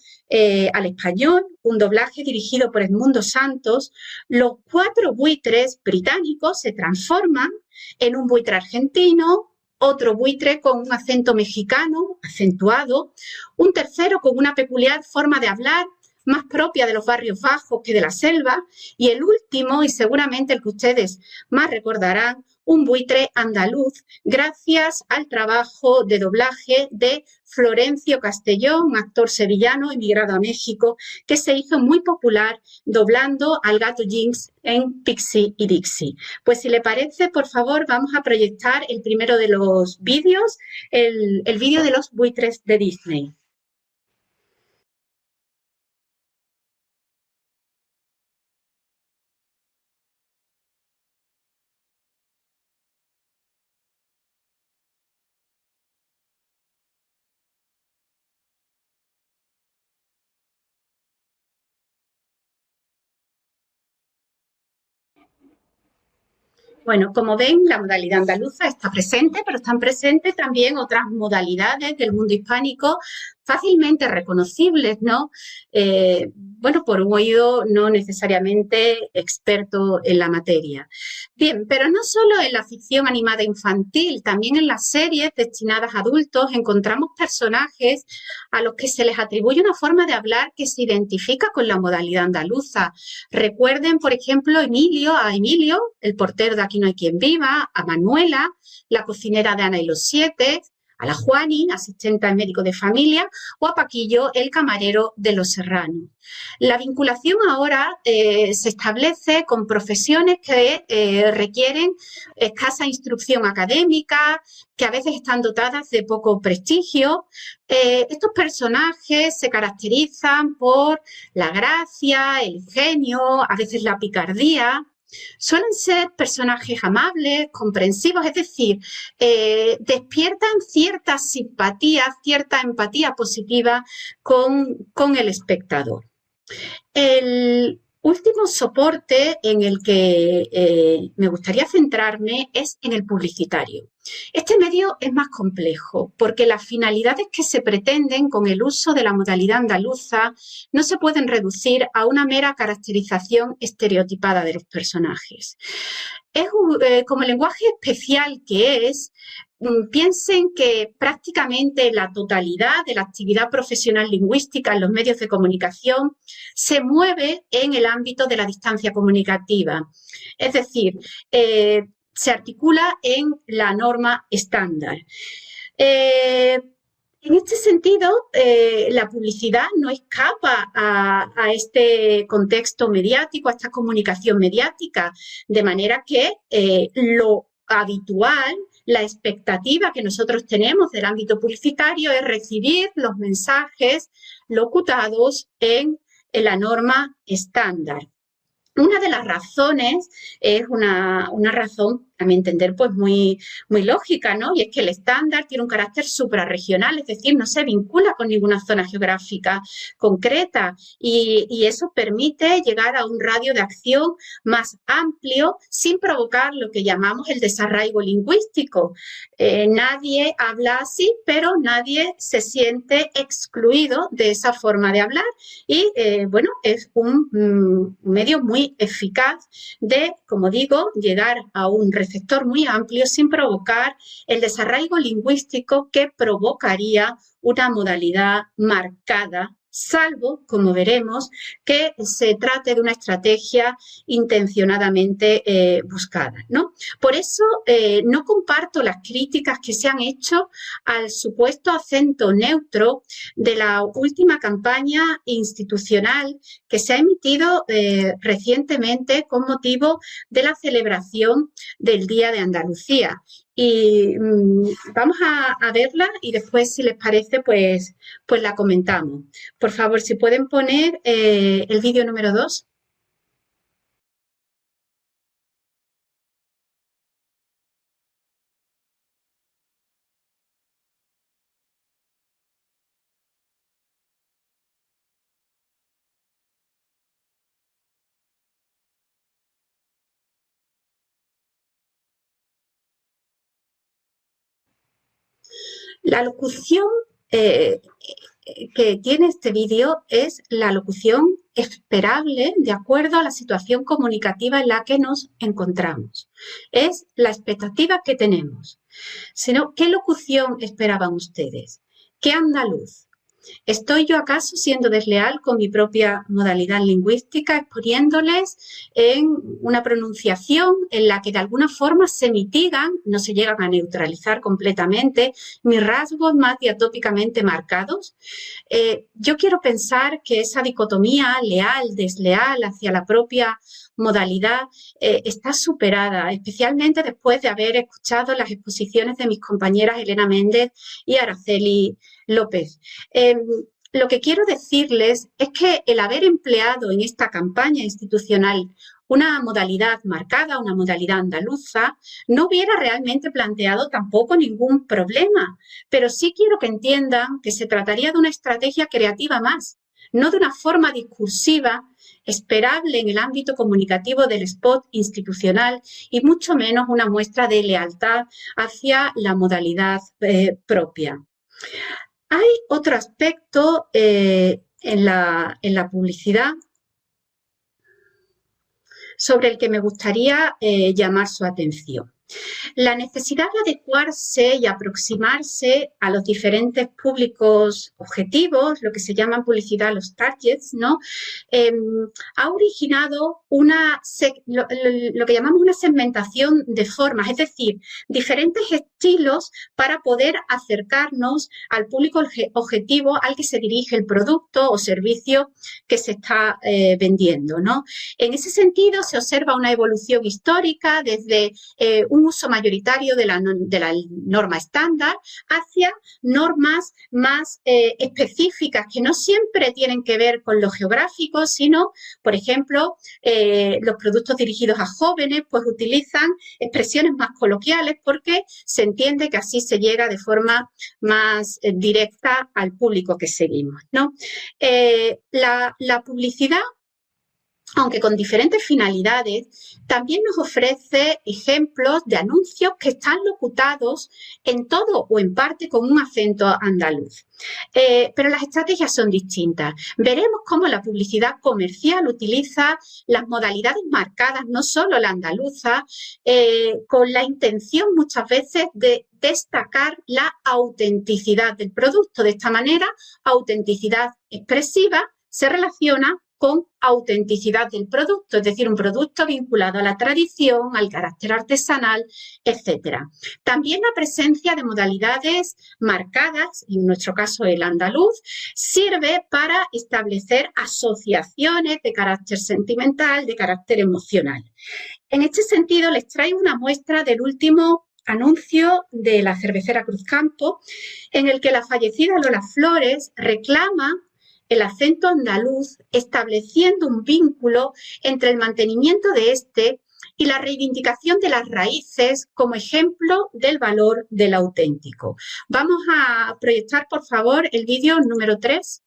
al español, un doblaje dirigido por Edmundo Santos, los 4 buitres británicos se transforman en un buitre argentino, otro buitre con un acento mexicano acentuado, un tercero con una peculiar forma de hablar más propia de los barrios bajos que de la selva, y el último, y seguramente el que ustedes más recordarán, un buitre andaluz, gracias al trabajo de doblaje de Florencio Castellón, un actor sevillano emigrado a México, que se hizo muy popular doblando al gato Jinx en Pixie y Dixie. Pues si le parece, por favor, vamos a proyectar el primero de los vídeos, el vídeo de los buitres de Disney. Bueno, como ven, la modalidad andaluza está presente, pero están presentes también otras modalidades del mundo hispánico fácilmente reconocibles, ¿no? Bueno, por un oído no necesariamente experto en la materia. Bien, pero no solo en la ficción animada infantil, también en las series destinadas a adultos encontramos personajes a los que se les atribuye una forma de hablar que se identifica con la modalidad andaluza. Recuerden, por ejemplo, a Emilio, el portero de Aquí no hay quien viva, a Manuela, la cocinera de Ana y los Siete, a la Juani, asistente al médico de familia, o a Paquillo, el camarero de Los Serranos. La vinculación ahora se establece con profesiones que requieren escasa instrucción académica, que a veces están dotadas de poco prestigio. Estos personajes se caracterizan por la gracia, el ingenio, a veces la picardía. Suelen ser personajes amables, comprensivos, es decir, despiertan cierta simpatía, cierta empatía positiva con el espectador. El último soporte en el que me gustaría centrarme es en el publicitario. Este medio es más complejo porque las finalidades que se pretenden con el uso de la modalidad andaluza no se pueden reducir a una mera caracterización estereotipada de los personajes. Como el lenguaje especial que es, piensen que prácticamente la totalidad de la actividad profesional lingüística en los medios de comunicación se mueve en el ámbito de la distancia comunicativa. Es decir, se articula en la norma estándar. En este sentido, la publicidad no escapa a este contexto mediático, a esta comunicación mediática, de manera que lo habitual, la expectativa que nosotros tenemos del ámbito publicitario es recibir los mensajes locutados en la norma estándar. Una de las razones es una razón, a mi entender, pues muy lógica, ¿no? Y es que el estándar tiene un carácter suprarregional, es decir, no se vincula con ninguna zona geográfica concreta y eso permite llegar a un radio de acción más amplio sin provocar lo que llamamos el desarraigo lingüístico. Nadie habla así, pero nadie se siente excluido de esa forma de hablar y, bueno, es un medio muy eficaz de, como digo, llegar a un receptor muy amplio sin provocar el desarraigo lingüístico que provocaría una modalidad marcada, salvo, como veremos, que se trate de una estrategia intencionadamente buscada, ¿no? Por eso no comparto las críticas que se han hecho al supuesto acento neutro de la última campaña institucional que se ha emitido recientemente con motivo de la celebración del Día de Andalucía. Y vamos a verla y después, si les parece, pues la comentamos. Por favor, si pueden poner el vídeo número 2. La locución que tiene este vídeo es la locución esperable de acuerdo a la situación comunicativa en la que nos encontramos. Es la expectativa que tenemos. Sino, ¿qué locución esperaban ustedes? ¿Qué andaluz? ¿Estoy yo acaso siendo desleal con mi propia modalidad lingüística, exponiéndoles en una pronunciación en la que de alguna forma se mitigan, no se llegan a neutralizar completamente, mis rasgos más diatópicamente marcados? Yo quiero pensar que esa dicotomía leal, desleal hacia la propia modalidad está superada, especialmente después de haber escuchado las exposiciones de mis compañeras Elena Méndez y Araceli López. Lo que quiero decirles es que el haber empleado en esta campaña institucional una modalidad marcada, una modalidad andaluza, no hubiera realmente planteado tampoco ningún problema, pero sí quiero que entiendan que se trataría de una estrategia creativa más, no de una forma discursiva esperable en el ámbito comunicativo del spot institucional y mucho menos una muestra de lealtad hacia la modalidad propia. Hay otro aspecto en la publicidad sobre el que me gustaría llamar su atención. La necesidad de adecuarse y aproximarse a los diferentes públicos objetivos, lo que se llama publicidad, los targets, ¿no? Ha originado lo que llamamos una segmentación de formas, es decir, diferentes estilos para poder acercarnos al público objetivo al que se dirige el producto o servicio que se está vendiendo, ¿no? En ese sentido, se observa una evolución histórica desde un uso mayoritario de la norma estándar hacia normas más específicas que no siempre tienen que ver con lo geográfico, sino, por ejemplo, los productos dirigidos a jóvenes pues utilizan expresiones más coloquiales porque se entiende que así se llega de forma más directa al público que seguimos, ¿no? La publicidad, aunque con diferentes finalidades, también nos ofrece ejemplos de anuncios que están locutados en todo o en parte con un acento andaluz. Pero las estrategias son distintas. Veremos cómo la publicidad comercial utiliza las modalidades marcadas, no solo la andaluza, con la intención muchas veces de destacar la autenticidad del producto. De esta manera, autenticidad expresiva se relaciona con autenticidad del producto, es decir, un producto vinculado a la tradición, al carácter artesanal, etcétera. También la presencia de modalidades marcadas, en nuestro caso el andaluz, sirve para establecer asociaciones de carácter sentimental, de carácter emocional. En este sentido, les traigo una muestra del último anuncio de la cervecera Cruzcampo, en el que la fallecida Lola Flores reclama el acento andaluz, estableciendo un vínculo entre el mantenimiento de este y la reivindicación de las raíces como ejemplo del valor del auténtico. Vamos a proyectar, por favor, el vídeo número 3.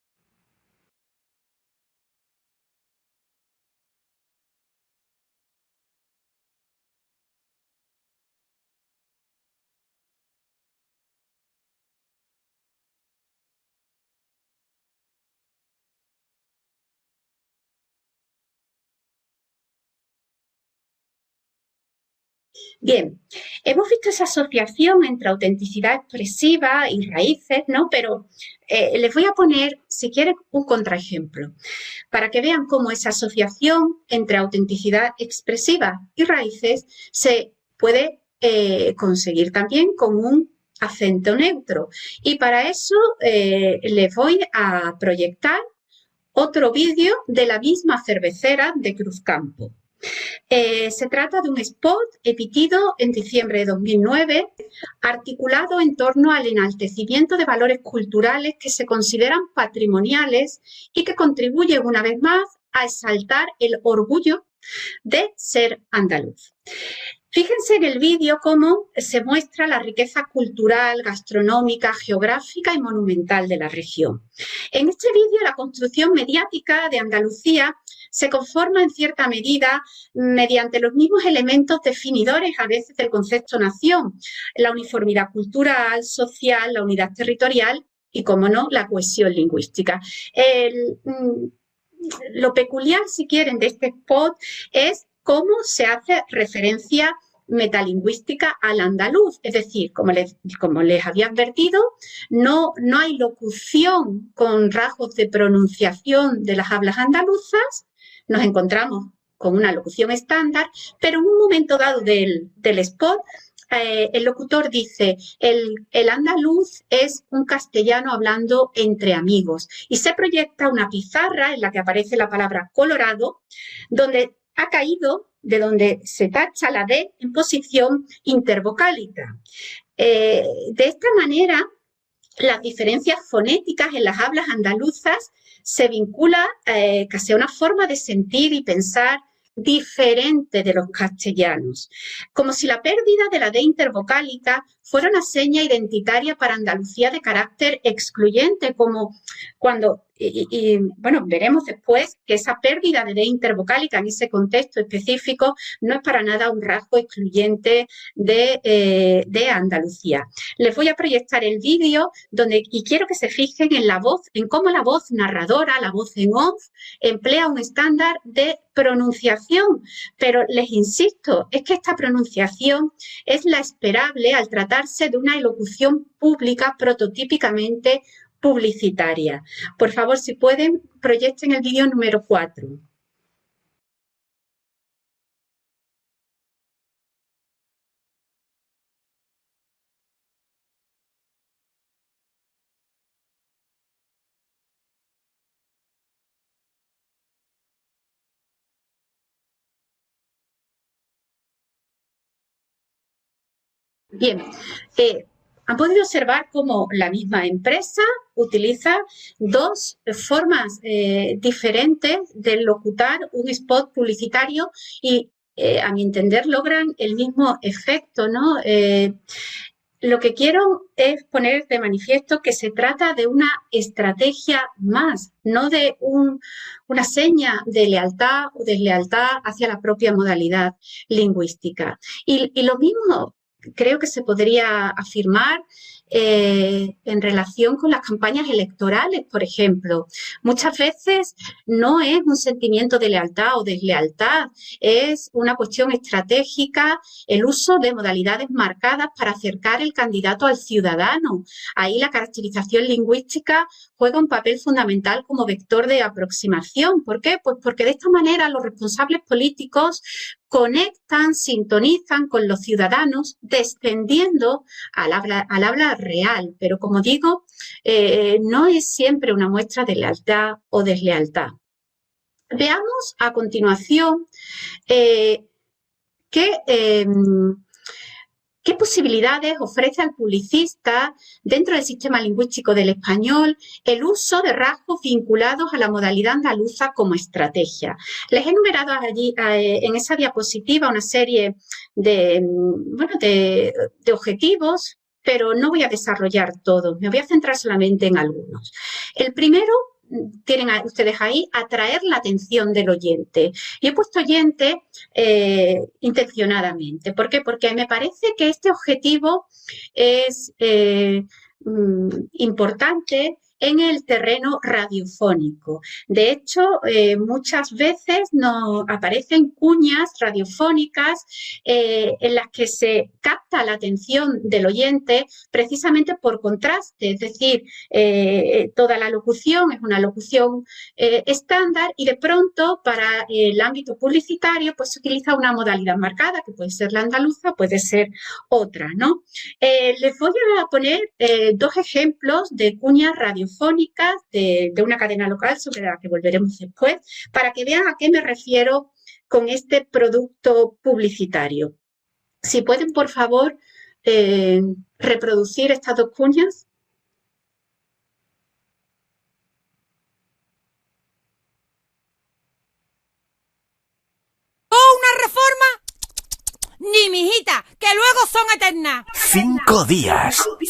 Bien, hemos visto esa asociación entre autenticidad expresiva y raíces, ¿no? Pero les voy a poner, si quieren, un contraejemplo para que vean cómo esa asociación entre autenticidad expresiva y raíces se puede conseguir también con un acento neutro. Y para eso les voy a proyectar otro vídeo de la misma cervecera de Cruzcampo. Se trata de un spot emitido en diciembre de 2009, articulado en torno al enaltecimiento de valores culturales que se consideran patrimoniales y que contribuyen una vez más a exaltar el orgullo de ser andaluz. Fíjense en el vídeo cómo se muestra la riqueza cultural, gastronómica, geográfica y monumental de la región. En este vídeo, la construcción mediática de Andalucía se conforma en cierta medida mediante los mismos elementos definidores a veces del concepto nación, la uniformidad cultural, social, la unidad territorial y, como no, la cohesión lingüística. Lo peculiar, si quieren, de este spot es cómo se hace referencia metalingüística al andaluz, es decir, como les había advertido, no hay locución con rasgos de pronunciación de las hablas andaluzas, nos encontramos con una locución estándar, pero en un momento dado del spot el locutor dice, el andaluz es un castellano hablando entre amigos, y se proyecta una pizarra en la que aparece la palabra Colorado, donde ha caído, de donde se tacha la D en posición intervocálica. De esta manera, las diferencias fonéticas en las hablas andaluzas se vincula casi a una forma de sentir y pensar diferente de los castellanos, como si la pérdida de la D intervocálica fuera una seña identitaria para Andalucía de carácter excluyente, como cuando, bueno, veremos después que esa pérdida de D intervocálica en ese contexto específico no es para nada un rasgo excluyente de Andalucía. Les voy a proyectar el vídeo y quiero que se fijen en la voz, en cómo la voz narradora, la voz en off, emplea un estándar de pronunciación, pero les insisto, es que esta pronunciación es la esperable al tratarse de una elocución pública prototípicamente publicitaria. Por favor, si pueden, proyecten el vídeo número 4. Bien, han podido observar cómo la misma empresa utiliza dos formas diferentes de locutar un spot publicitario y, a mi entender, logran el mismo efecto, ¿no? Lo que quiero es poner de manifiesto que se trata de una estrategia más, no de una seña de lealtad o deslealtad hacia la propia modalidad lingüística. Y lo mismo creo que se podría afirmar en relación con las campañas electorales, por ejemplo. Muchas veces no es un sentimiento de lealtad o deslealtad, es una cuestión estratégica, el uso de modalidades marcadas para acercar el candidato al ciudadano. Ahí la caracterización lingüística juega un papel fundamental como vector de aproximación. ¿Por qué? Pues porque de esta manera los responsables políticos conectan, sintonizan con los ciudadanos, descendiendo al habla real. Pero, como digo, no es siempre una muestra de lealtad o deslealtad. Veamos a continuación ¿qué posibilidades ofrece al publicista dentro del sistema lingüístico del español el uso de rasgos vinculados a la modalidad andaluza como estrategia? Les he enumerado allí en esa diapositiva una serie de objetivos, pero no voy a desarrollar todos, me voy a centrar solamente en algunos. El primero, tienen ustedes ahí, atraer la atención del oyente. Y he puesto oyente intencionadamente. ¿Por qué? Porque me parece que este objetivo es importante en el terreno radiofónico. De hecho, muchas veces nos aparecen cuñas radiofónicas en las que se capta la atención del oyente precisamente por contraste, es decir, toda la locución es una locución estándar y de pronto para el ámbito publicitario pues se utiliza una modalidad marcada que puede ser la andaluza, puede ser otra, ¿no? Les voy a poner dos ejemplos de cuñas radiofónicas de una cadena local sobre la que volveremos después para que vean a qué me refiero con este producto publicitario. Si pueden, por favor, reproducir estas dos cuñas. ¡Oh, una reforma! Ni mis son eternas. 5 días. ¿Solo 5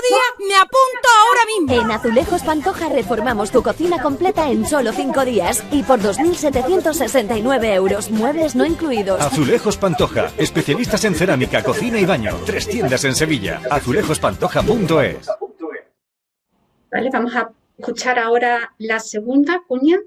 días? Me apunto ahora mismo. En Azulejos Pantoja reformamos tu cocina completa en solo 5 días y por 2.769 euros, muebles no incluidos. Azulejos Pantoja, especialistas en cerámica, cocina y baño. 3 tiendas en Sevilla. azulejospantoja.es. Vale, vamos a escuchar ahora la segunda cuña.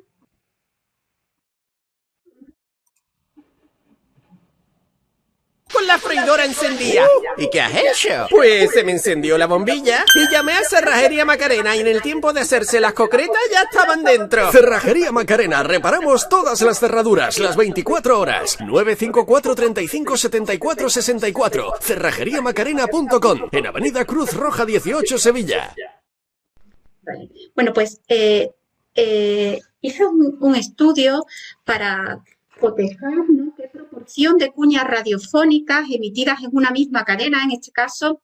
Con la freidora encendida. ¿Y qué has hecho? Pues se me encendió la bombilla y llamé a Cerrajería Macarena y en el tiempo de hacerse las concretas ya estaban dentro. Cerrajería Macarena, reparamos todas las cerraduras, las 24 horas. 954 35 74 64. Cerrajeriamacarena.com, en Avenida Cruz Roja 18, Sevilla. Vale. Bueno, pues hice un estudio para cotejar, ¿no?, qué proporción de cuñas radiofónicas emitidas en una misma cadena, en este caso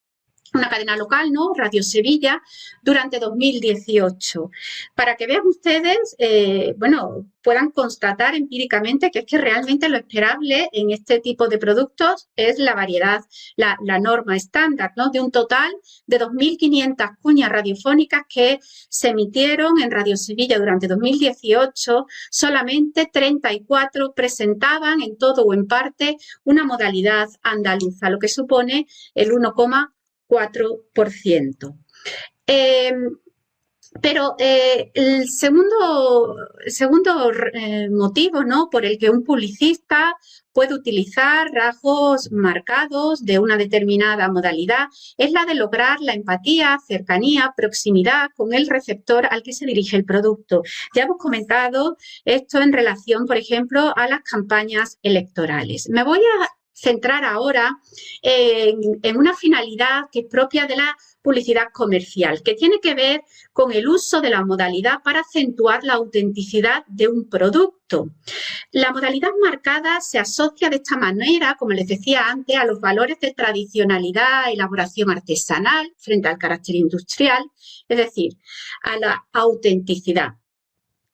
una cadena local, ¿no?, Radio Sevilla, durante 2018. Para que vean ustedes, bueno, puedan constatar empíricamente que es que realmente lo esperable en este tipo de productos es la variedad, la norma estándar, ¿no?, de un total de 2.500 cuñas radiofónicas que se emitieron en Radio Sevilla durante 2018, solamente 34 presentaban en todo o en parte una modalidad andaluza, lo que supone el 1,4%. Pero el segundo motivo, ¿no?, por el que un publicista puede utilizar rasgos marcados de una determinada modalidad es la de lograr la empatía, cercanía, proximidad con el receptor al que se dirige el producto. Ya hemos comentado esto en relación, por ejemplo, a las campañas electorales. Me voy a centrar ahora en una finalidad que es propia de la publicidad comercial, que tiene que ver con el uso de la modalidad para acentuar la autenticidad de un producto. La modalidad marcada se asocia de esta manera, como les decía antes, a los valores de tradicionalidad, elaboración artesanal frente al carácter industrial, es decir, a la autenticidad.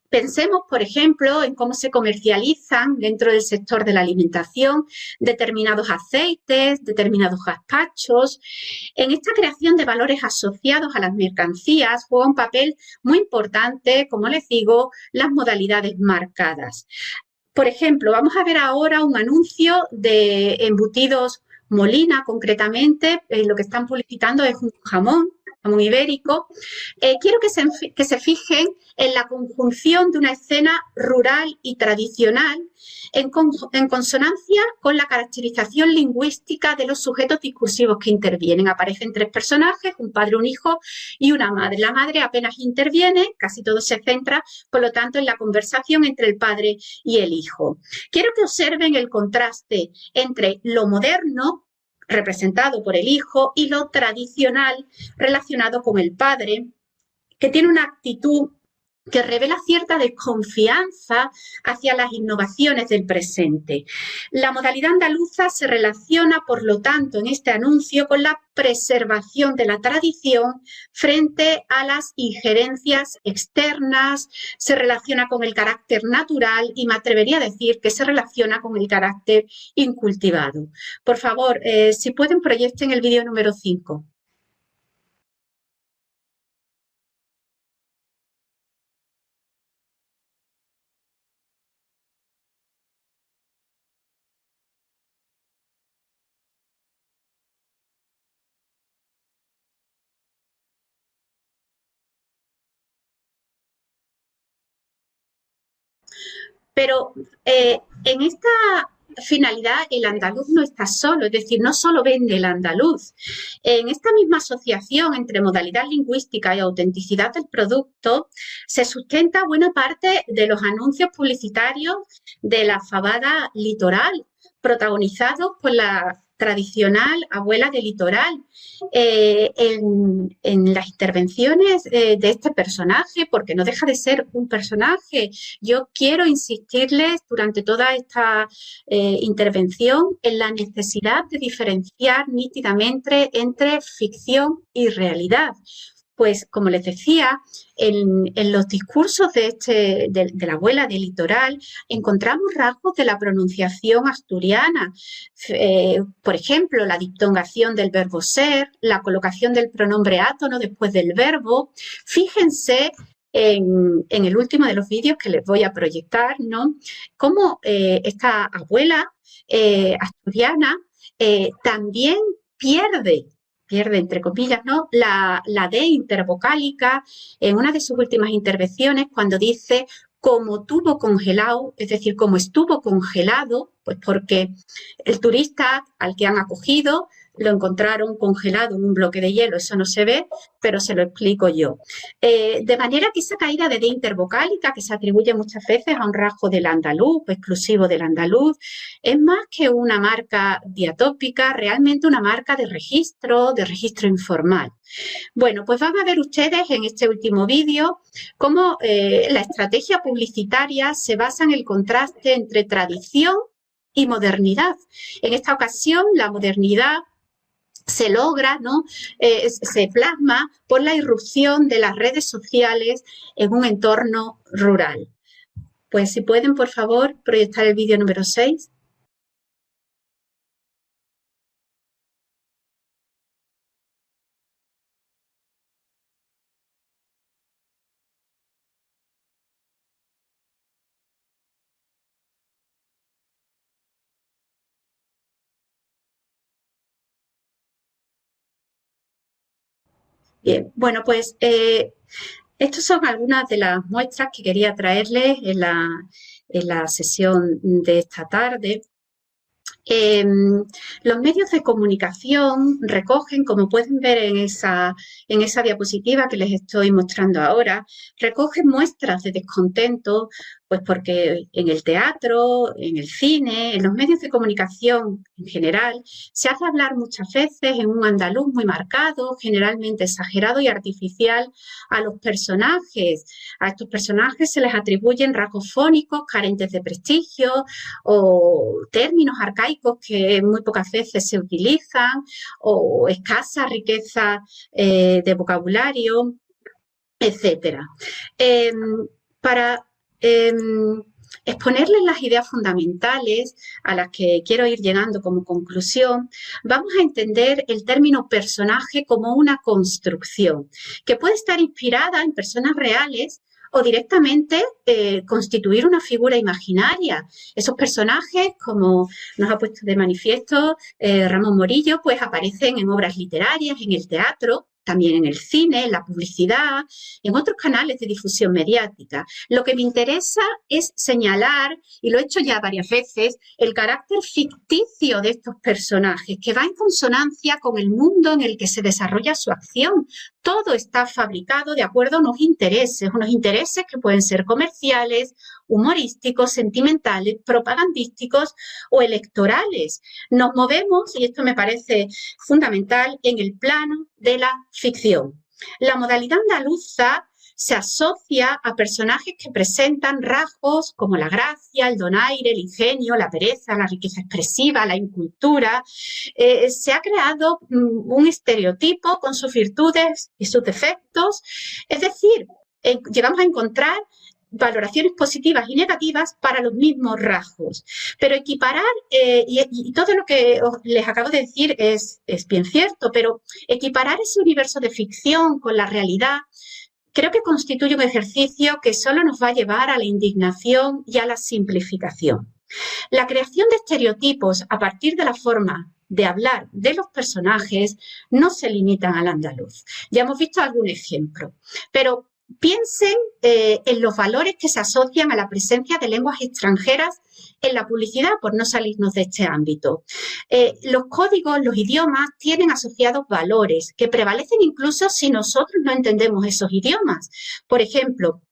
Pensemos, por ejemplo, en cómo se comercializan dentro del sector de la alimentación determinados aceites, determinados gazpachos. En esta creación de valores asociados a las mercancías juega un papel muy importante, como les digo, las modalidades marcadas. Por ejemplo, vamos a ver ahora un anuncio de embutidos Molina, concretamente. Lo que están publicitando es un jamón ibérico. Quiero que se fijen en la conjunción de una escena rural y tradicional en consonancia con la caracterización lingüística de los sujetos discursivos que intervienen. Aparecen 3 personajes, un padre, un hijo y una madre. La madre apenas interviene, casi todo se centra, por lo tanto, en la conversación entre el padre y el hijo. Quiero que observen el contraste entre lo moderno, representado por el hijo, y lo tradicional relacionado con el padre, que tiene una actitud que revela cierta desconfianza hacia las innovaciones del presente. La modalidad andaluza se relaciona, por lo tanto, en este anuncio con la preservación de la tradición frente a las injerencias externas, se relaciona con el carácter natural y me atrevería a decir que se relaciona con el carácter incultivado. Por favor, si pueden, proyecten el vídeo número 5. Pero en esta finalidad el andaluz no está solo, es decir, no solo vende el andaluz. En esta misma asociación entre modalidad lingüística y autenticidad del producto se sustenta buena parte de los anuncios publicitarios de la fabada Litoral, protagonizados por la tradicional abuela de Litoral. En las intervenciones de este personaje, porque no deja de ser un personaje, yo quiero insistirles durante toda esta intervención en la necesidad de diferenciar nítidamente entre ficción y realidad. pues como les decía, en los discursos de la abuela de Litoral encontramos rasgos de la pronunciación asturiana. Por ejemplo, la diptongación del verbo ser, la colocación del pronombre átono después del verbo. Fíjense en el último de los vídeos que les voy a proyectar, ¿no? Cómo esta abuela asturiana también pierde entre comillas, ¿no? La D intervocálica en una de sus últimas intervenciones cuando dice como tuvo congelado, es decir, como estuvo congelado, pues porque el turista al que han acogido lo encontraron congelado en un bloque de hielo, eso no se ve, pero se lo explico yo. De manera que esa caída de D intervocálica, que se atribuye muchas veces a un rasgo del andaluz, exclusivo del andaluz, es más que una marca diatópica, realmente una marca de registro informal. Bueno, pues van a ver ustedes en este último vídeo cómo la estrategia publicitaria se basa en el contraste entre tradición y modernidad. En esta ocasión, la modernidad se logra, ¿no? Se plasma por la irrupción de las redes sociales en un entorno rural. Pues si pueden, por favor, proyectar el vídeo número 6. Bien, bueno, pues estas son algunas de las muestras que quería traerles en la sesión de esta tarde. Los medios de comunicación recogen, como pueden ver en esa diapositiva que les estoy mostrando ahora, recogen muestras de descontento, pues porque en el teatro, en el cine, en los medios de comunicación en general, se hace hablar muchas veces en un andaluz muy marcado, generalmente exagerado y artificial a los personajes. A estos personajes se les atribuyen rasgos fónicos carentes de prestigio o términos arcaicos que muy pocas veces se utilizan o escasa riqueza de vocabulario, etcétera. Para exponerles las ideas fundamentales a las que quiero ir llegando como conclusión, vamos a entender el término personaje como una construcción que puede estar inspirada en personas reales o directamente constituir una figura imaginaria. Esos personajes, como nos ha puesto de manifiesto Ramón Morillo, pues aparecen en obras literarias, en el teatro, también en el cine, en la publicidad, en otros canales de difusión mediática. Lo que me interesa es señalar, y lo he hecho ya varias veces, el carácter ficticio de estos personajes, que va en consonancia con el mundo en el que se desarrolla su acción. Todo está fabricado de acuerdo a unos intereses que pueden ser comerciales, humorísticos, sentimentales, propagandísticos o electorales. Nos movemos, y esto me parece fundamental, en el plano de la ficción. La modalidad andaluza se asocia a personajes que presentan rasgos como la gracia, el donaire, el ingenio, la pereza, la riqueza expresiva, la incultura. Se ha creado un estereotipo con sus virtudes y sus defectos. Es decir, llegamos a encontrar valoraciones positivas y negativas para los mismos rasgos. Pero equiparar, y todo lo que les acabo de decir es bien cierto, pero equiparar ese universo de ficción con la realidad creo que constituye un ejercicio que solo nos va a llevar a la indignación y a la simplificación. La creación de estereotipos a partir de la forma de hablar de los personajes no se limitan al andaluz. Ya hemos visto algún ejemplo, pero piensen en los valores que se asocian a la presencia de lenguas extranjeras en la publicidad, por no salirnos de este ámbito. Los códigos, los idiomas, tienen asociados valores que prevalecen incluso si nosotros no entendemos esos idiomas. Por ejemplo,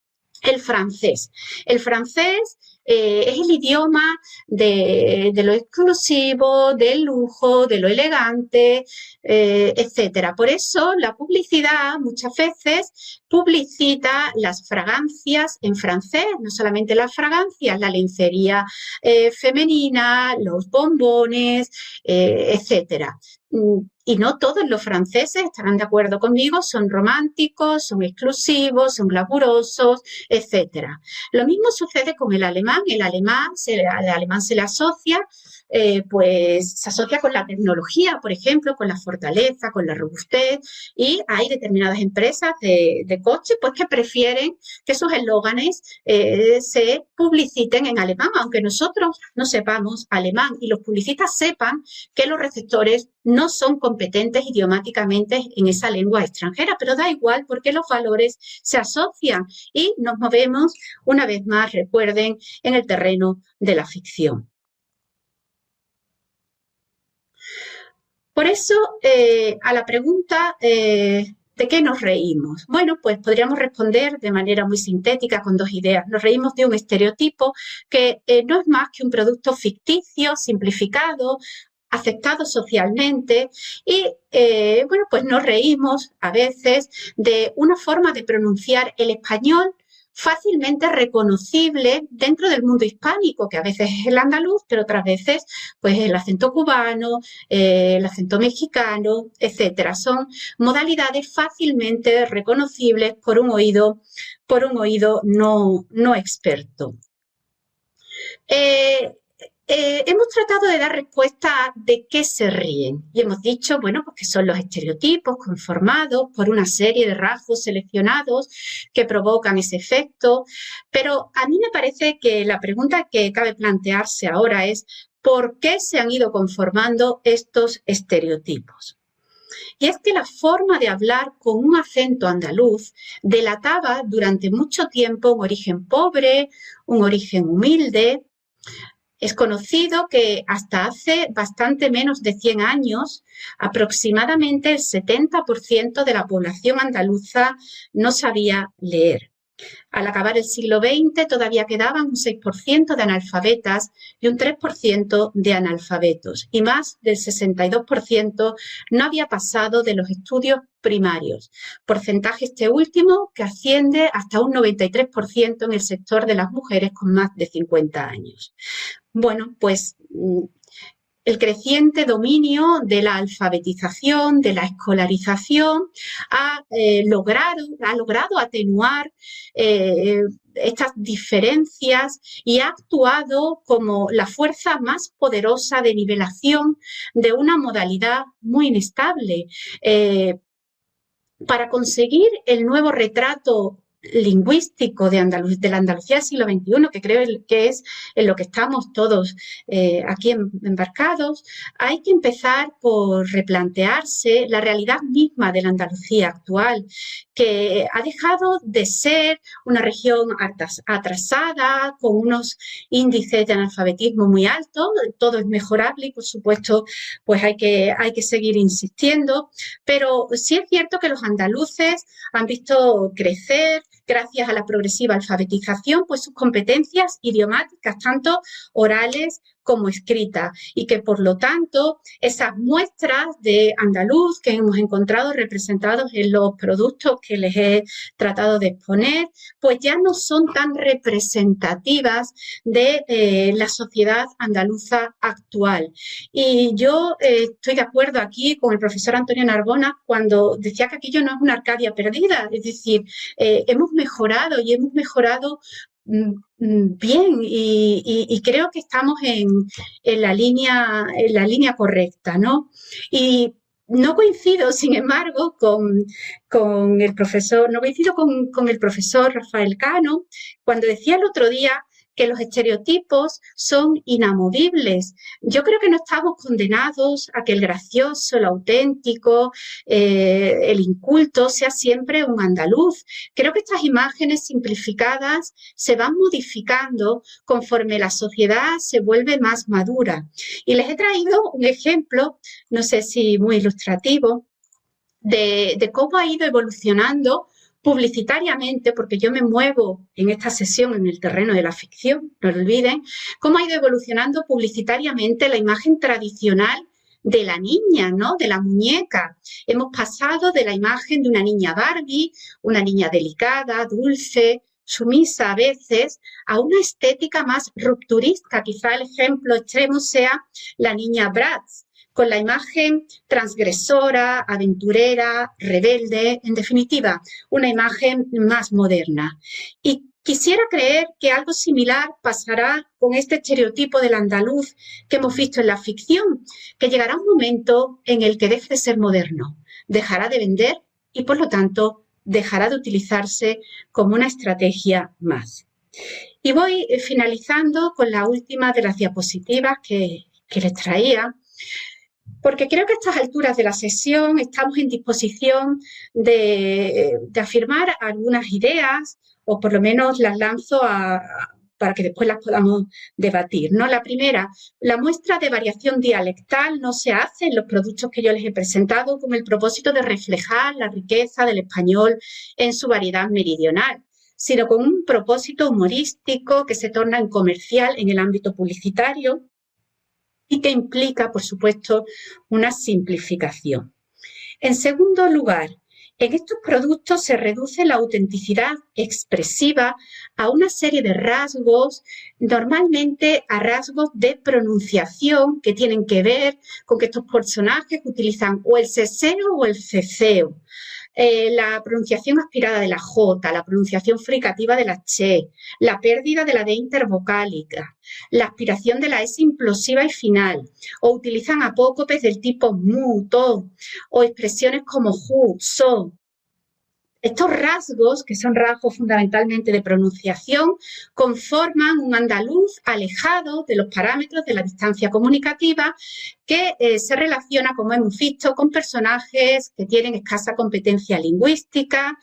el francés. El francés es el idioma de lo exclusivo, del lujo, de lo elegante, etcétera. Por eso la publicidad muchas veces publicita las fragancias en francés, no solamente las fragancias, la lencería femenina, los bombones, etcétera. y no todos los franceses estarán de acuerdo conmigo, son románticos, son exclusivos, son glamurosos, etcétera. Lo mismo sucede con el alemán. Al alemán se le asocia, pues se asocia con la tecnología, por ejemplo, con la fortaleza, con la robustez, y hay determinadas empresas de coches pues que prefieren que sus eslóganes se publiciten en alemán, aunque nosotros no sepamos alemán y los publicistas sepan que los receptores no son competentes idiomáticamente en esa lengua extranjera, pero da igual porque los valores se asocian y nos movemos, una vez más, recuerden, en el terreno de la ficción. Por eso, a la pregunta ¿de qué nos reímos? Bueno, pues podríamos responder de manera muy sintética con dos ideas. Nos reímos de un estereotipo que no es más que un producto ficticio, simplificado, aceptado socialmente y, bueno, pues nos reímos a veces de una forma de pronunciar el español fácilmente reconocible dentro del mundo hispánico, que a veces es el andaluz, pero otras veces pues el acento cubano, el acento mexicano, etcétera. Son modalidades fácilmente reconocibles por un oído no experto. Hemos tratado de dar respuesta de qué se ríen y hemos dicho, bueno, pues que son los estereotipos conformados por una serie de rasgos seleccionados que provocan ese efecto, pero a mí me parece que la pregunta que cabe plantearse ahora es ¿por qué se han ido conformando estos estereotipos? Y es que la forma de hablar con un acento andaluz delataba durante mucho tiempo un origen pobre, un origen humilde. Es conocido que hasta hace bastante menos de 100 años, aproximadamente el 70% de la población andaluza no sabía leer. Al acabar el siglo XX todavía quedaban un 6% de analfabetas y un 3% de analfabetos, y más del 62% no había pasado de los estudios primarios, porcentaje este último que asciende hasta un 93% en el sector de las mujeres con más de 50 años. Bueno, pues el creciente dominio de la alfabetización, de la escolarización, ha logrado atenuar estas diferencias y ha actuado como la fuerza más poderosa de nivelación de una modalidad muy inestable. Para conseguir el nuevo retrato lingüístico de la Andalucía del siglo XXI, que creo que es en lo que estamos todos aquí embarcados, hay que empezar por replantearse la realidad misma de la Andalucía actual, que ha dejado de ser una región atrasada, con unos índices de analfabetismo muy altos. Todo es mejorable y, por supuesto, pues hay que seguir insistiendo, pero sí es cierto que los andaluces han visto crecer, gracias a la progresiva alfabetización, pues sus competencias idiomáticas, tanto orales como escritas, y que por lo tanto esas muestras de andaluz que hemos encontrado representados en los productos que les he tratado de exponer, pues ya no son tan representativas de la sociedad andaluza actual. Y yo estoy de acuerdo aquí con el profesor Antonio Narbona cuando decía que aquello no es una Arcadia perdida, es decir, hemos mejorado y hemos mejorado bien y creo que estamos en la línea correcta, ¿no? Y no coincido, sin embargo, con el profesor Rafael Cano cuando decía el otro día que los estereotipos son inamovibles. Yo creo que no estamos condenados a que el gracioso, el auténtico, el inculto sea siempre un andaluz. Creo que estas imágenes simplificadas se van modificando conforme la sociedad se vuelve más madura. Y les he traído un ejemplo, no sé si muy ilustrativo, de cómo ha ido evolucionando publicitariamente, porque yo me muevo en esta sesión en el terreno de la ficción, no lo olviden, cómo ha ido evolucionando publicitariamente la imagen tradicional de la niña, ¿no? De la muñeca. Hemos pasado de la imagen de una niña Barbie, una niña delicada, dulce, sumisa a veces a una estética más rupturista. Quizá el ejemplo extremo sea la niña Bratz, con la imagen transgresora, aventurera, rebelde, en definitiva, una imagen más moderna. Y quisiera creer que algo similar pasará con este estereotipo del andaluz que hemos visto en la ficción, que llegará un momento en el que deje de ser moderno, dejará de vender y, por lo tanto, dejará de utilizarse como una estrategia más. Y voy finalizando con la última de las diapositivas que les traía, porque creo que a estas alturas de la sesión estamos en disposición de afirmar algunas ideas, o por lo menos las lanzo para que después las podamos debatir, ¿no? La primera, la muestra de variación dialectal no se hace en los productos que yo les he presentado con el propósito de reflejar la riqueza del español en su variedad meridional, sino con un propósito humorístico que se torna en comercial en el ámbito publicitario y que implica, por supuesto, una simplificación. En segundo lugar, en estos productos se reduce la autenticidad expresiva a una serie de rasgos, normalmente a rasgos de pronunciación que tienen que ver con que estos personajes utilizan o el seseo o el ceseo. La pronunciación aspirada de la J, la pronunciación fricativa de la che, la pérdida de la D intervocálica, la aspiración de la S implosiva y final, o utilizan apócopes del tipo mu, to, o expresiones como ju, so. Estos rasgos, que son rasgos fundamentalmente de pronunciación, conforman un andaluz alejado de los parámetros de la distancia comunicativa que se relaciona, como hemos visto, con personajes que tienen escasa competencia lingüística,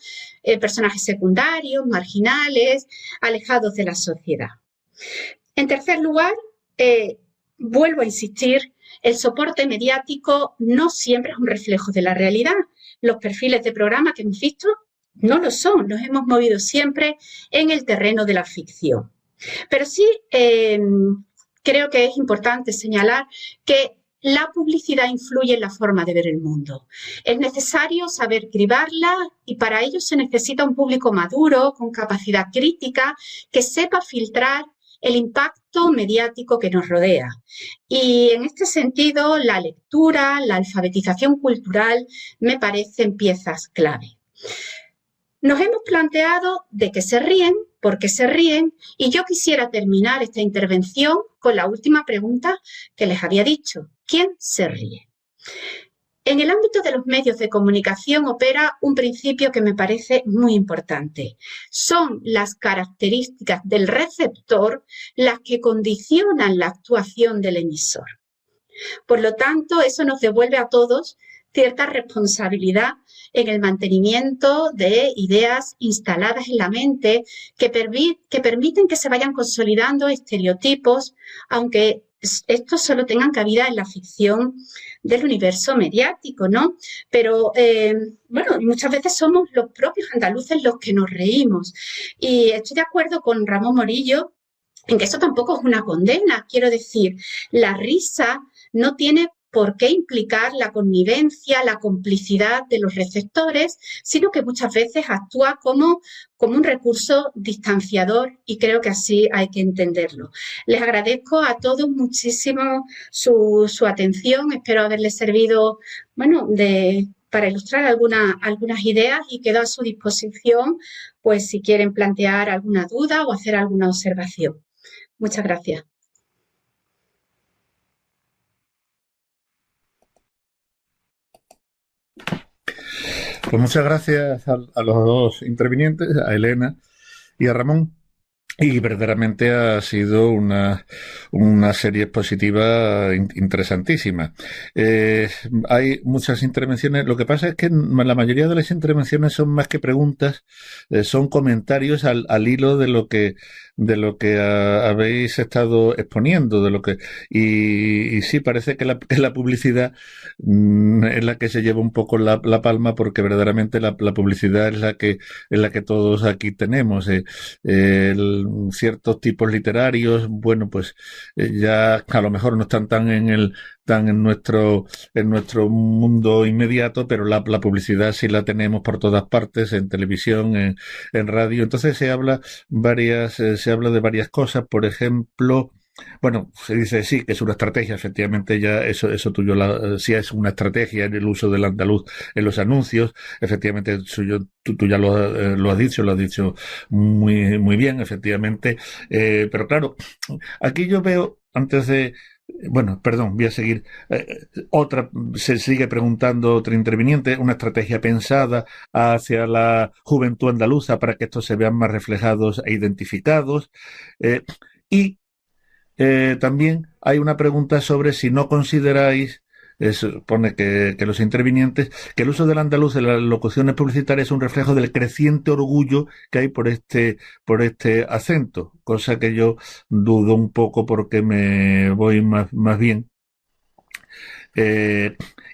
personajes secundarios, marginales, alejados de la sociedad. En tercer lugar, vuelvo a insistir, el soporte mediático no siempre es un reflejo de la realidad. Los perfiles de programa que hemos visto no lo son, nos hemos movido siempre en el terreno de la ficción. Pero sí creo que es importante señalar que la publicidad influye en la forma de ver el mundo. Es necesario saber cribarla y para ello se necesita un público maduro, con capacidad crítica, que sepa filtrar el impacto mediático que nos rodea. Y en este sentido, la lectura, la alfabetización cultural me parecen piezas clave. Nos hemos planteado de qué se ríen, por qué se ríen, y yo quisiera terminar esta intervención con la última pregunta que les había dicho. ¿Quién se ríe? En el ámbito de los medios de comunicación opera un principio que me parece muy importante. Son las características del receptor las que condicionan la actuación del emisor. Por lo tanto, eso nos devuelve a todos cierta responsabilidad en el mantenimiento de ideas instaladas en la mente que permiten que se vayan consolidando estereotipos, aunque estos solo tengan cabida en la ficción del universo mediático, ¿no? Pero, bueno, muchas veces somos los propios andaluces los que nos reímos. Y estoy de acuerdo con Ramón Morillo en que eso tampoco es una condena. Quiero decir, la risa no tiene por qué implicar la connivencia, la complicidad de los receptores, sino que muchas veces actúa como un recurso distanciador y creo que así hay que entenderlo. Les agradezco a todos muchísimo su atención, espero haberles servido, bueno, para ilustrar algunas ideas y quedo a su disposición, pues si quieren plantear alguna duda o hacer alguna observación. Muchas gracias. Pues muchas gracias a los dos intervinientes, a Elena y a Ramón. Y verdaderamente ha sido una serie expositiva interesantísima. Hay muchas intervenciones. Lo que pasa es que la mayoría de las intervenciones son más que preguntas, son comentarios al hilo de lo que habéis estado exponiendo, y sí, parece que la publicidad es la que se lleva un poco la palma, porque verdaderamente la publicidad es la que todos aquí tenemos. ciertos tipos literarios, bueno, pues ya a lo mejor no están tan en nuestro mundo inmediato, pero la publicidad sí la tenemos por todas partes, en televisión, en radio. Entonces se habla de varias cosas, por ejemplo. Bueno, se dice sí, que es una estrategia, efectivamente ya eso tuyo sí es una estrategia en el uso del andaluz en los anuncios, efectivamente tú ya lo has dicho muy, muy bien, efectivamente, pero claro, aquí yo veo, antes de, bueno, perdón, voy a seguir. Se sigue preguntando otro interviniente, una estrategia pensada hacia la juventud andaluza para que estos se vean más reflejados e identificados, y también hay una pregunta sobre si no consideráis, pone que los intervinientes, que el uso del andaluz en las locuciones publicitarias es un reflejo del creciente orgullo que hay por este acento, cosa que yo dudo un poco porque me voy más bien.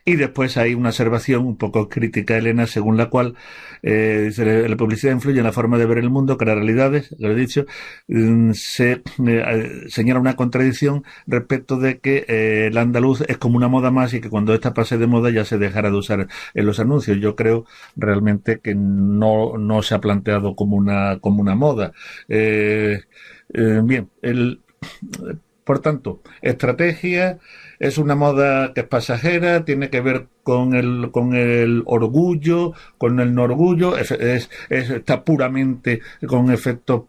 Y después hay una observación un poco crítica, Elena, según la cual dice, la publicidad influye en la forma de ver el mundo, que las realidades, lo he dicho, se señala una contradicción respecto de que el andaluz es como una moda más y que cuando esta pase de moda ya se dejará de usar en los anuncios. Yo creo realmente que no se ha planteado como una moda. Bien, por tanto, estrategia es una moda que es pasajera, tiene que ver con el orgullo, con el no orgullo, está puramente con efectos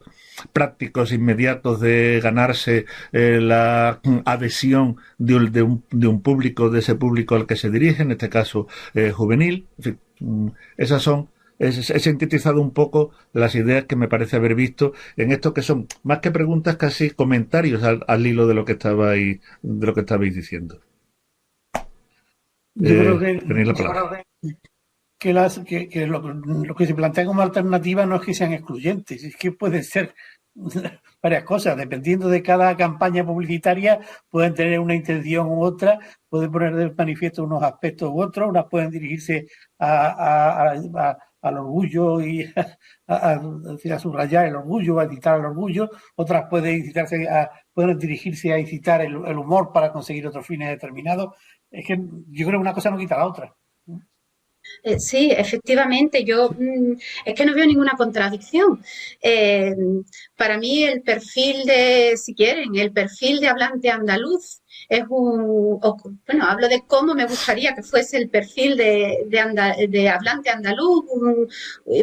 prácticos inmediatos de ganarse la adhesión de un público, de ese público al que se dirige, en este caso juvenil. En fin, esas son. He sintetizado un poco las ideas que me parece haber visto en esto, que son más que preguntas, casi comentarios al hilo de lo que estabais diciendo. Yo creo que lo que se plantea como alternativa no es que sean excluyentes, es que pueden ser varias cosas, dependiendo de cada campaña publicitaria, pueden tener una intención u otra, pueden poner de manifiesto unos aspectos u otros, unas pueden dirigirse al orgullo y a subrayar el orgullo, a incitar al orgullo, otras pueden dirigirse a incitar el humor para conseguir otros fines determinados. Es que yo creo que una cosa no quita la otra. Sí, efectivamente, yo es que no veo ninguna contradicción. Para mí el perfil el perfil de hablante andaluz es hablo de cómo me gustaría que fuese el perfil de hablante andaluz,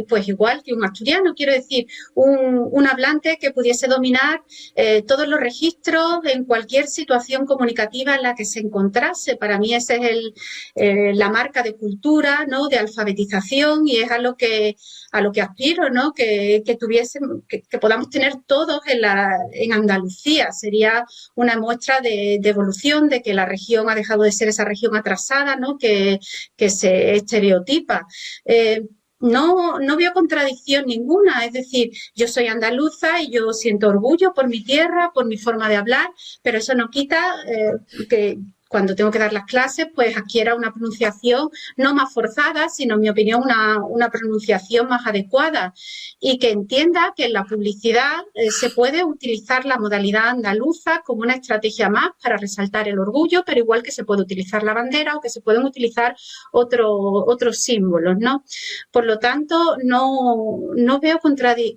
pues igual que un asturiano, quiero decir, un hablante que pudiese dominar todos los registros en cualquier situación comunicativa en la que se encontrase. Para mí esa es la marca de cultura, ¿no?, de alfabetización, y es a lo que aspiro, ¿no?, que podamos tener todos en Andalucía. Sería una muestra de evolución, de que la región ha dejado de ser esa región atrasada, ¿no?, que se estereotipa. No veo contradicción ninguna, es decir, yo soy andaluza y yo siento orgullo por mi tierra, por mi forma de hablar, pero eso no quita que cuando tengo que dar las clases, pues adquiera una pronunciación no más forzada, sino, en mi opinión, una pronunciación más adecuada, y que entienda que en la publicidad se puede utilizar la modalidad andaluza como una estrategia más para resaltar el orgullo, pero igual que se puede utilizar la bandera o que se pueden utilizar otros símbolos, ¿no? Por lo tanto, no veo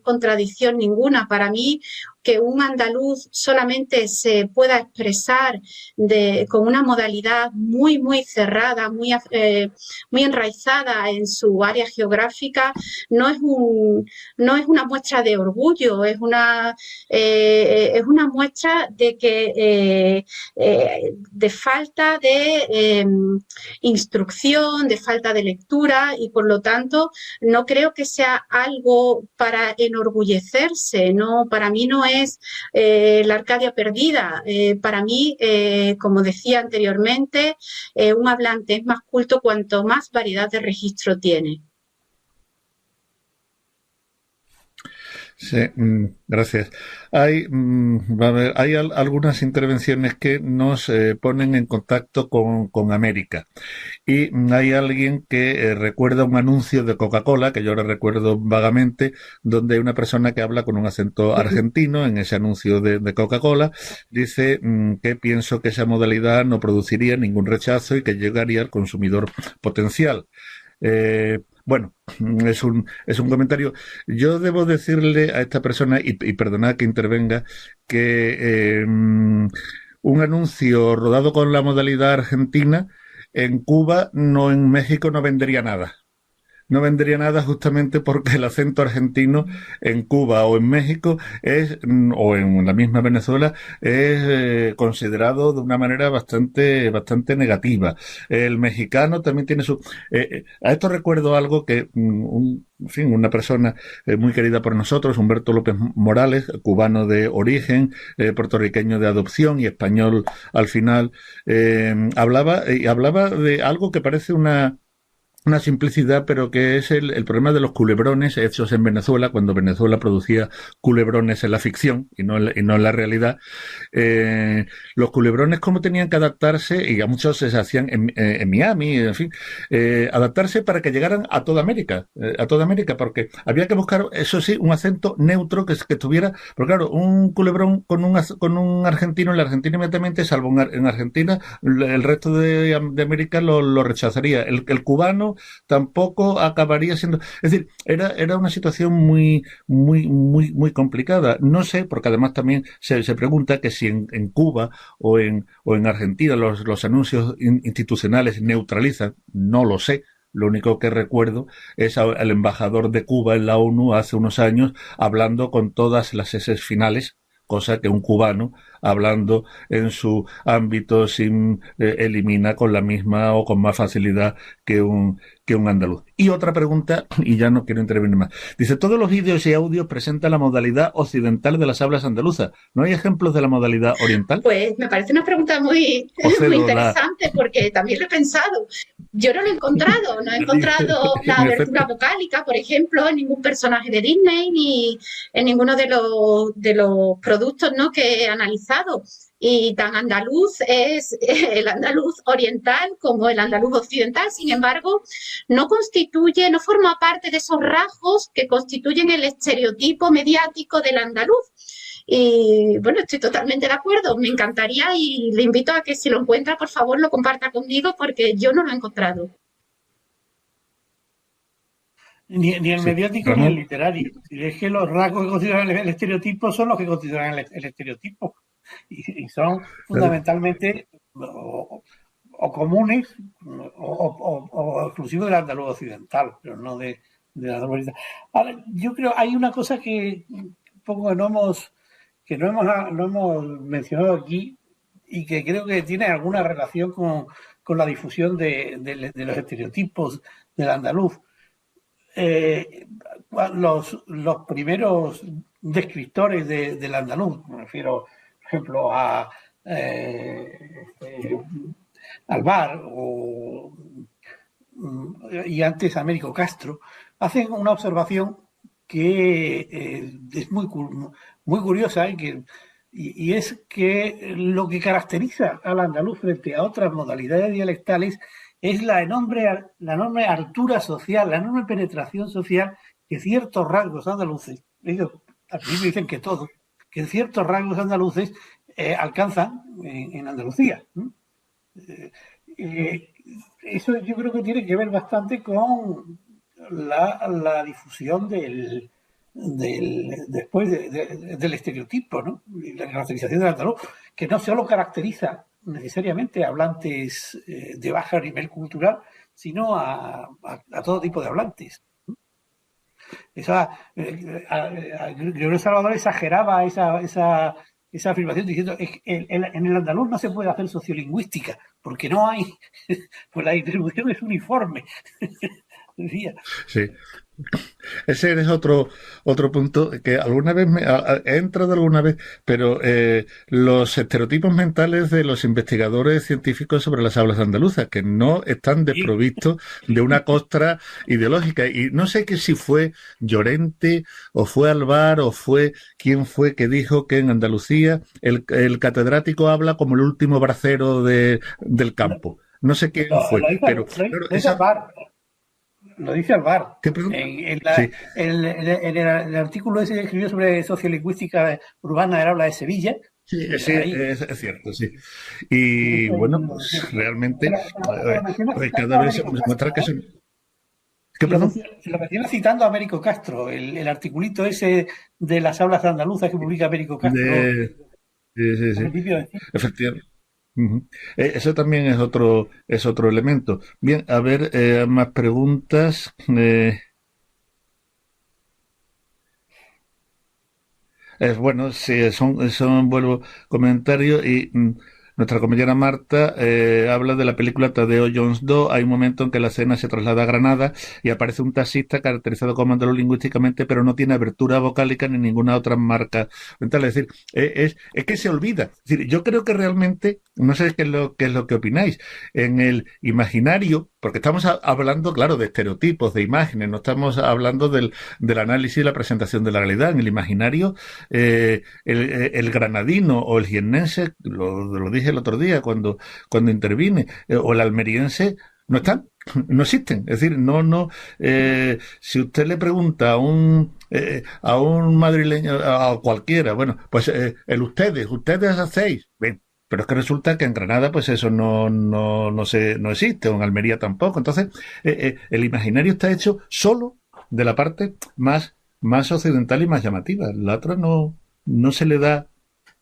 contradicción ninguna. Para mí, que un andaluz solamente se pueda expresar con una modalidad muy, muy cerrada, muy enraizada en su área geográfica, no es una muestra de orgullo, es una muestra de falta de instrucción, de falta de lectura, y por lo tanto no creo que sea algo para enorgullecerse, ¿no? Para mí no es la Arcadia perdida. Para mí, como decía anteriormente, un hablante es más culto cuanto más variedad de registro tiene. Sí, gracias. Hay algunas intervenciones que nos ponen en contacto con América. Y hay alguien que recuerda un anuncio de Coca-Cola, que yo ahora recuerdo vagamente, donde hay una persona que habla con un acento argentino en ese anuncio de Coca-Cola. Dice que pienso que esa modalidad no produciría ningún rechazo y que llegaría al consumidor potencial. Bueno, es un comentario. Yo debo decirle a esta persona, y perdonad que intervenga, que un anuncio rodado con la modalidad argentina en Cuba, no en México, no vendería nada. No vendería nada justamente porque el acento argentino en Cuba o en México o en la misma Venezuela es considerado de una manera bastante negativa. El mexicano también tiene su... a esto recuerdo algo que en fin, una persona muy querida por nosotros, Humberto López Morales, cubano de origen, puertorriqueño de adopción y español al final, hablaba de algo que parece una simplicidad, pero que es el problema de los culebrones hechos en Venezuela, cuando Venezuela producía culebrones en la ficción y no en la realidad. Los culebrones, cómo tenían que adaptarse, y a muchos se hacían en Miami, en fin, adaptarse para que llegaran a toda América, porque había que buscar, eso sí, un acento neutro que tuviera, pero claro, un culebrón con un argentino, el argentino inmediatamente, salvo en Argentina, el resto de América lo rechazaría. El cubano tampoco acabaría siendo, es decir, era una situación muy complicada. No sé, porque además también se pregunta que si en Cuba o en Argentina los anuncios institucionales neutralizan. No lo sé. Lo único que recuerdo es al embajador de Cuba en la ONU hace unos años hablando con todas las S finales, cosa que un cubano hablando en su ámbito elimina con la misma o con más facilidad que un andaluz. Y otra pregunta, y ya no quiero intervenir más. Dice, todos los vídeos y audios presentan la modalidad occidental de las hablas andaluzas. ¿No hay ejemplos de la modalidad oriental? Pues me parece una pregunta muy interesante, porque también lo he pensado. Yo no lo he encontrado. No he encontrado la abertura vocálica, por ejemplo, en ningún personaje de Disney, ni en ninguno de los productos, ¿no?, que he analizado. Y tan andaluz es el andaluz oriental como el andaluz occidental. Sin embargo, no forma parte de esos rasgos que constituyen el estereotipo mediático del andaluz. Y bueno, estoy totalmente de acuerdo. Me encantaría y le invito a que si lo encuentra, por favor, lo comparta conmigo, porque yo no lo he encontrado. Ni el mediático ni el literario. Es que los rasgos que consideran el estereotipo son los que consideran el estereotipo. Y son fundamentalmente o comunes o exclusivos del andaluz occidental, pero no de la andaluz oriental. Ahora, yo creo hay una cosa que no hemos mencionado aquí y que creo que tiene alguna relación con la difusión de los estereotipos del andaluz. Los primeros descriptores del andaluz, me refiero, por ejemplo, a Alvar y antes Américo Castro, hacen una observación que es muy curiosa y es que lo que caracteriza al andaluz frente a otras modalidades dialectales es la enorme altura social, la enorme penetración social que ciertos rasgos andaluces, ellos al principio dicen que todos, que ciertos rasgos andaluces alcanzan en Andalucía. Eso yo creo que tiene que ver bastante con la difusión del estereotipo, ¿no? La caracterización del andaluz, que no solo caracteriza necesariamente a hablantes de bajo nivel cultural, sino a todo tipo de hablantes. Gregorio Salvador exageraba esa afirmación diciendo que en el andaluz no se puede hacer sociolingüística porque no hay, pues la distribución es uniforme. Sí, Ese es otro punto que alguna vez he entrado alguna vez, pero los estereotipos mentales de los investigadores científicos sobre las hablas andaluzas, que no están desprovistos de una costra ideológica. Y no sé que si fue Llorente, o fue Alvar, o fue quién fue que dijo que en Andalucía el catedrático habla como el último bracero del campo. No sé quién fue, pero claro, lo dice Alvar. ¿Qué, perdón? En Sí. el artículo ese que escribió sobre sociolingüística urbana del habla de Sevilla. Sí, es cierto, sí. Y bueno, pues realmente cada vez se muestra que son... ¿Qué, perdón? Lo menciona citando a Américo Castro, el articulito ese de las hablas andaluzas que publica Américo Castro. Sí. Efectivamente. Uh-huh. Eso también es otro elemento. Bien, a ver, más preguntas. Bueno, sí, son vuelvo comentarios y nuestra compañera Marta habla de la película Tadeo Jones 2. Hay un momento en que la escena se traslada a Granada y aparece un taxista caracterizado como andaluz lingüísticamente, pero no tiene abertura vocálica ni ninguna otra marca mental. Es decir, es que se olvida. Es decir, yo creo que realmente, no sé qué es lo que opináis, en el imaginario, porque estamos hablando, claro, de estereotipos, de imágenes, no estamos hablando del análisis y la presentación de la realidad. En el imaginario, el granadino o el jiennense, lo dije el otro día cuando intervine, o el almeriense, no están, no existen. Es decir, si usted le pregunta a un madrileño, a cualquiera, bueno, pues ustedes hacéis, ven. Pero es que resulta que en Granada pues eso no existe, o en Almería tampoco. Entonces, el imaginario está hecho solo de la parte más occidental y más llamativa. La otra no se le da.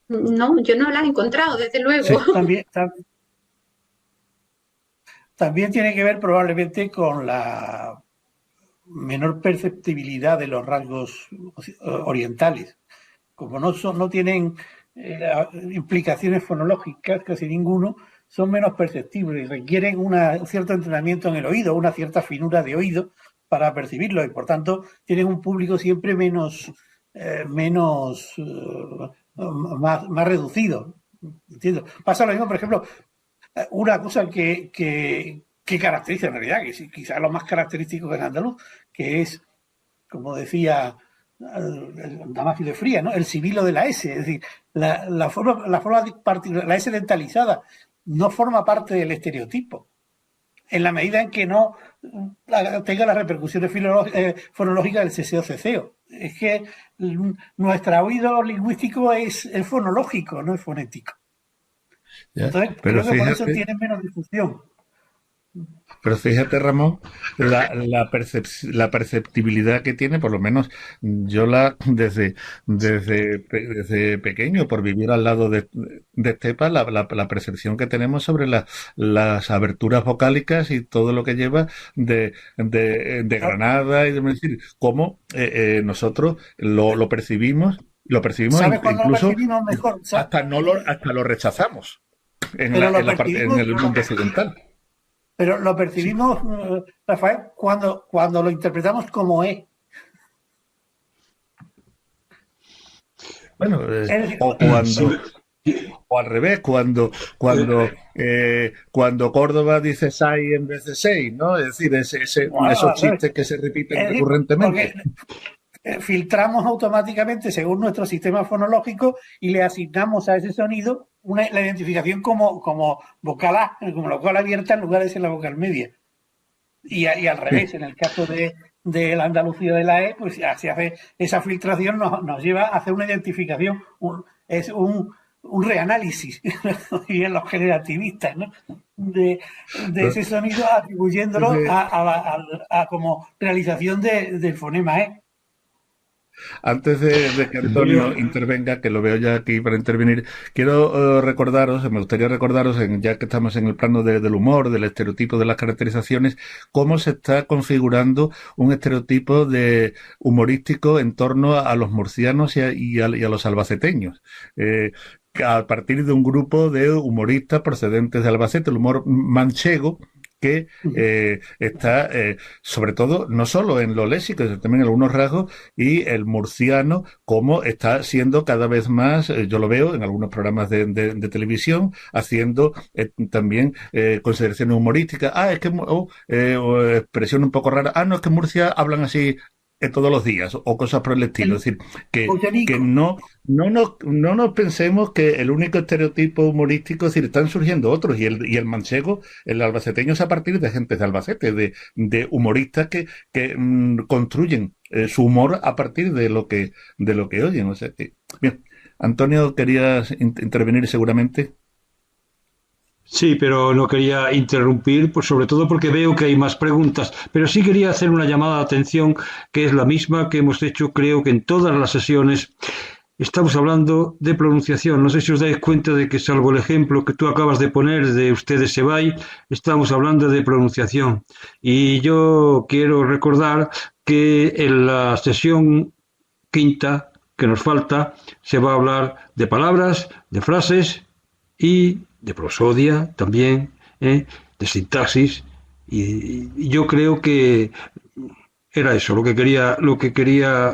No, yo no la he encontrado, desde luego. Sí, también tiene que ver probablemente con la menor perceptibilidad de los rasgos orientales. Como no tienen implicaciones fonológicas, casi ninguno, son menos perceptibles y requieren un cierto entrenamiento en el oído, una cierta finura de oído para percibirlo, y por tanto tienen un público siempre más reducido. ¿Entiendo? Pasa lo mismo, por ejemplo, una cosa que caracteriza en realidad, que es quizás lo más característico del andaluz, que es, como decía Damasio de Fría, ¿no?, el sibilo de la S, es decir, la forma la S dentalizada no forma parte del estereotipo, en la medida en que no tenga las repercusiones fonológicas del ceseo-ceceo. Es que nuestro oído lingüístico es fonológico, no es fonético. Entonces, creo que por eso tienen menos difusión. Pero fíjate, Ramón, la perceptibilidad que tiene, por lo menos yo desde pequeño, por vivir al lado de Estepa, la percepción que tenemos sobre las aberturas vocálicas y todo lo que lleva de Granada, y decir, cómo nosotros lo percibimos incluso lo percibimos mejor? hasta lo rechazamos en el mundo occidental. Pero lo percibimos, Rafael, cuando lo interpretamos como es. Bueno, o al revés, cuando Córdoba dice 6 en vez de 6, ¿no? Es decir, esos chistes que se repiten recurrentemente. Filtramos automáticamente según nuestro sistema fonológico y le asignamos a ese sonido la identificación como vocal A, como la vocal abierta en lugar de ser la vocal media. Y al revés, en el caso de la Andalucía de la E, pues se hace esa filtración, nos lleva a hacer una identificación, es un reanálisis, y en los generativistas, ¿no?, de ese sonido, atribuyéndolo a como realización del fonema E. Antes de que Antonio intervenga, que lo veo ya aquí para intervenir, quiero me gustaría recordaros, ya que estamos en el plano del humor, del estereotipo, de las caracterizaciones, cómo se está configurando un estereotipo humorístico en torno a los murcianos y a los albaceteños. A partir de un grupo de humoristas procedentes de Albacete, el humor manchego, que está, sobre todo, no solo en lo léxico, sino también en algunos rasgos, y el murciano, como está siendo cada vez más, yo lo veo en algunos programas de televisión, haciendo también consideraciones humorísticas. Es que, o expresión un poco rara. No, es que en Murcia hablan así todos los días, o cosas por el estilo. Es decir, que no nos pensemos que el único estereotipo humorístico, es decir, están surgiendo otros, y el manchego, el albaceteño, es a partir de gente de Albacete, de humoristas que construyen su humor a partir de lo que oyen. O sea que, bien, Antonio, querías intervenir seguramente. Sí, pero no quería interrumpir, pues sobre todo porque veo que hay más preguntas, pero sí quería hacer una llamada de atención que es la misma que hemos hecho, creo que en todas las sesiones. Estamos hablando de pronunciación. No sé si os dais cuenta de que, salvo el ejemplo que tú acabas de poner de ustedes se va, estamos hablando de pronunciación. Y yo quiero recordar que en la sesión quinta que nos falta se va a hablar de palabras, de frases y de prosodia también, de sintaxis, y yo creo que era eso lo que quería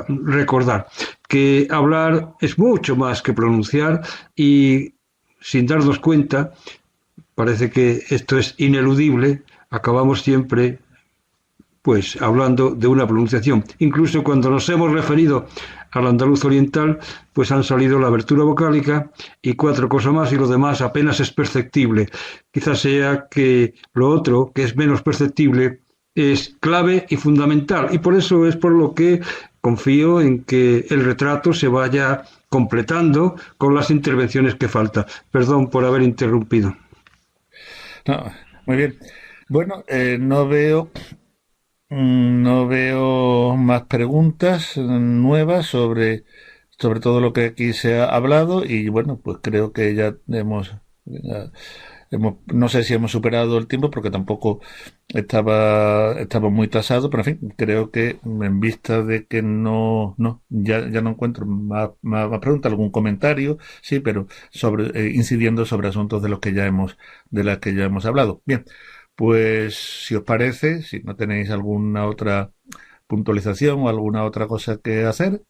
recordar, que hablar es mucho más que pronunciar, y sin darnos cuenta, parece que esto es ineludible, acabamos siempre pues hablando de una pronunciación. Incluso cuando nos hemos referido al andaluz oriental, pues han salido la abertura vocálica y 4 cosas más, y lo demás apenas es perceptible. Quizás sea que lo otro, que es menos perceptible, es clave y fundamental, y por eso es por lo que confío en que el retrato se vaya completando con las intervenciones que falta. Perdón por haber interrumpido. No, muy bien. Bueno, no veo más preguntas nuevas sobre todo lo que aquí se ha hablado, y bueno, pues creo que ya hemos no sé si hemos superado el tiempo, porque tampoco estaba muy tasado, pero en fin, creo que en vista de que ya no encuentro más preguntas, algún comentario, sí, pero incidiendo sobre asuntos de las que ya hemos hablado. Bien. Pues, si os parece, si no tenéis alguna otra puntualización o alguna otra cosa que hacer,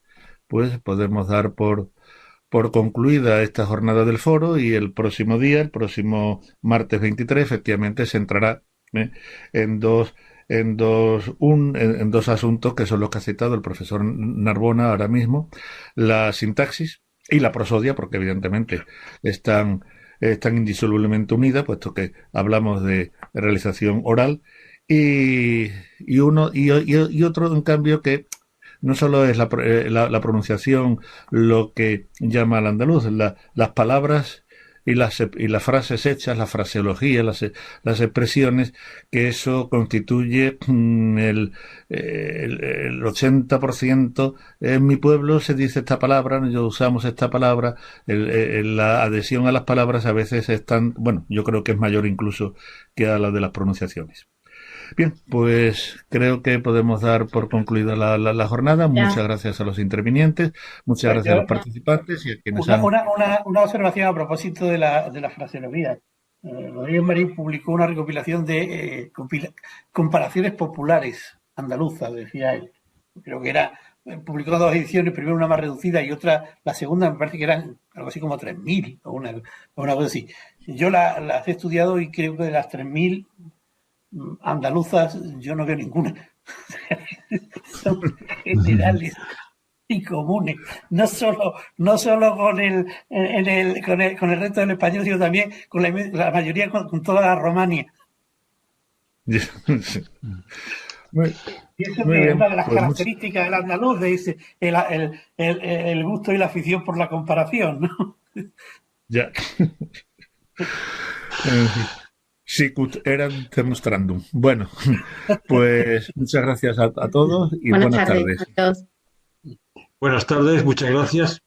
pues podemos dar por concluida esta jornada del foro, y el próximo martes 23, efectivamente se entrará en dos asuntos que son los que ha citado el profesor Narbona ahora mismo: la sintaxis y la prosodia, porque evidentemente están indisolublemente unidas, puesto que hablamos de realización oral, y otro, en cambio, que no solo es la pronunciación lo que llama al andaluz, las palabras y las frases hechas, la fraseología, las expresiones, que eso constituye el 80%. En mi pueblo se dice esta palabra, usamos esta palabra, la adhesión a las palabras a veces es tan, bueno, yo creo que es mayor incluso que a la de las pronunciaciones. Bien, pues creo que podemos dar por concluida la jornada. Muchas gracias a los intervinientes, muchas gracias a los participantes y a quienes una observación a propósito de la fraseología. Rodríguez Marín publicó una recopilación de comparaciones populares andaluzas, decía él. Creo que publicó 2 ediciones, primero una más reducida y otra, la segunda me parece que eran algo así como 3.000 o una cosa así. Yo las he estudiado y creo que de las 3.000 andaluzas yo no veo ninguna. Son generales y comunes, no solo con el resto del español, sino también con la mayoría, con toda la Romania. Y eso es una de las características del andaluz, de el gusto y la afición por la comparación, ¿no? Ya. Sicut eran demonstrandum. Bueno, pues muchas gracias a todos y buenas tardes. A todos. Buenas tardes, muchas gracias.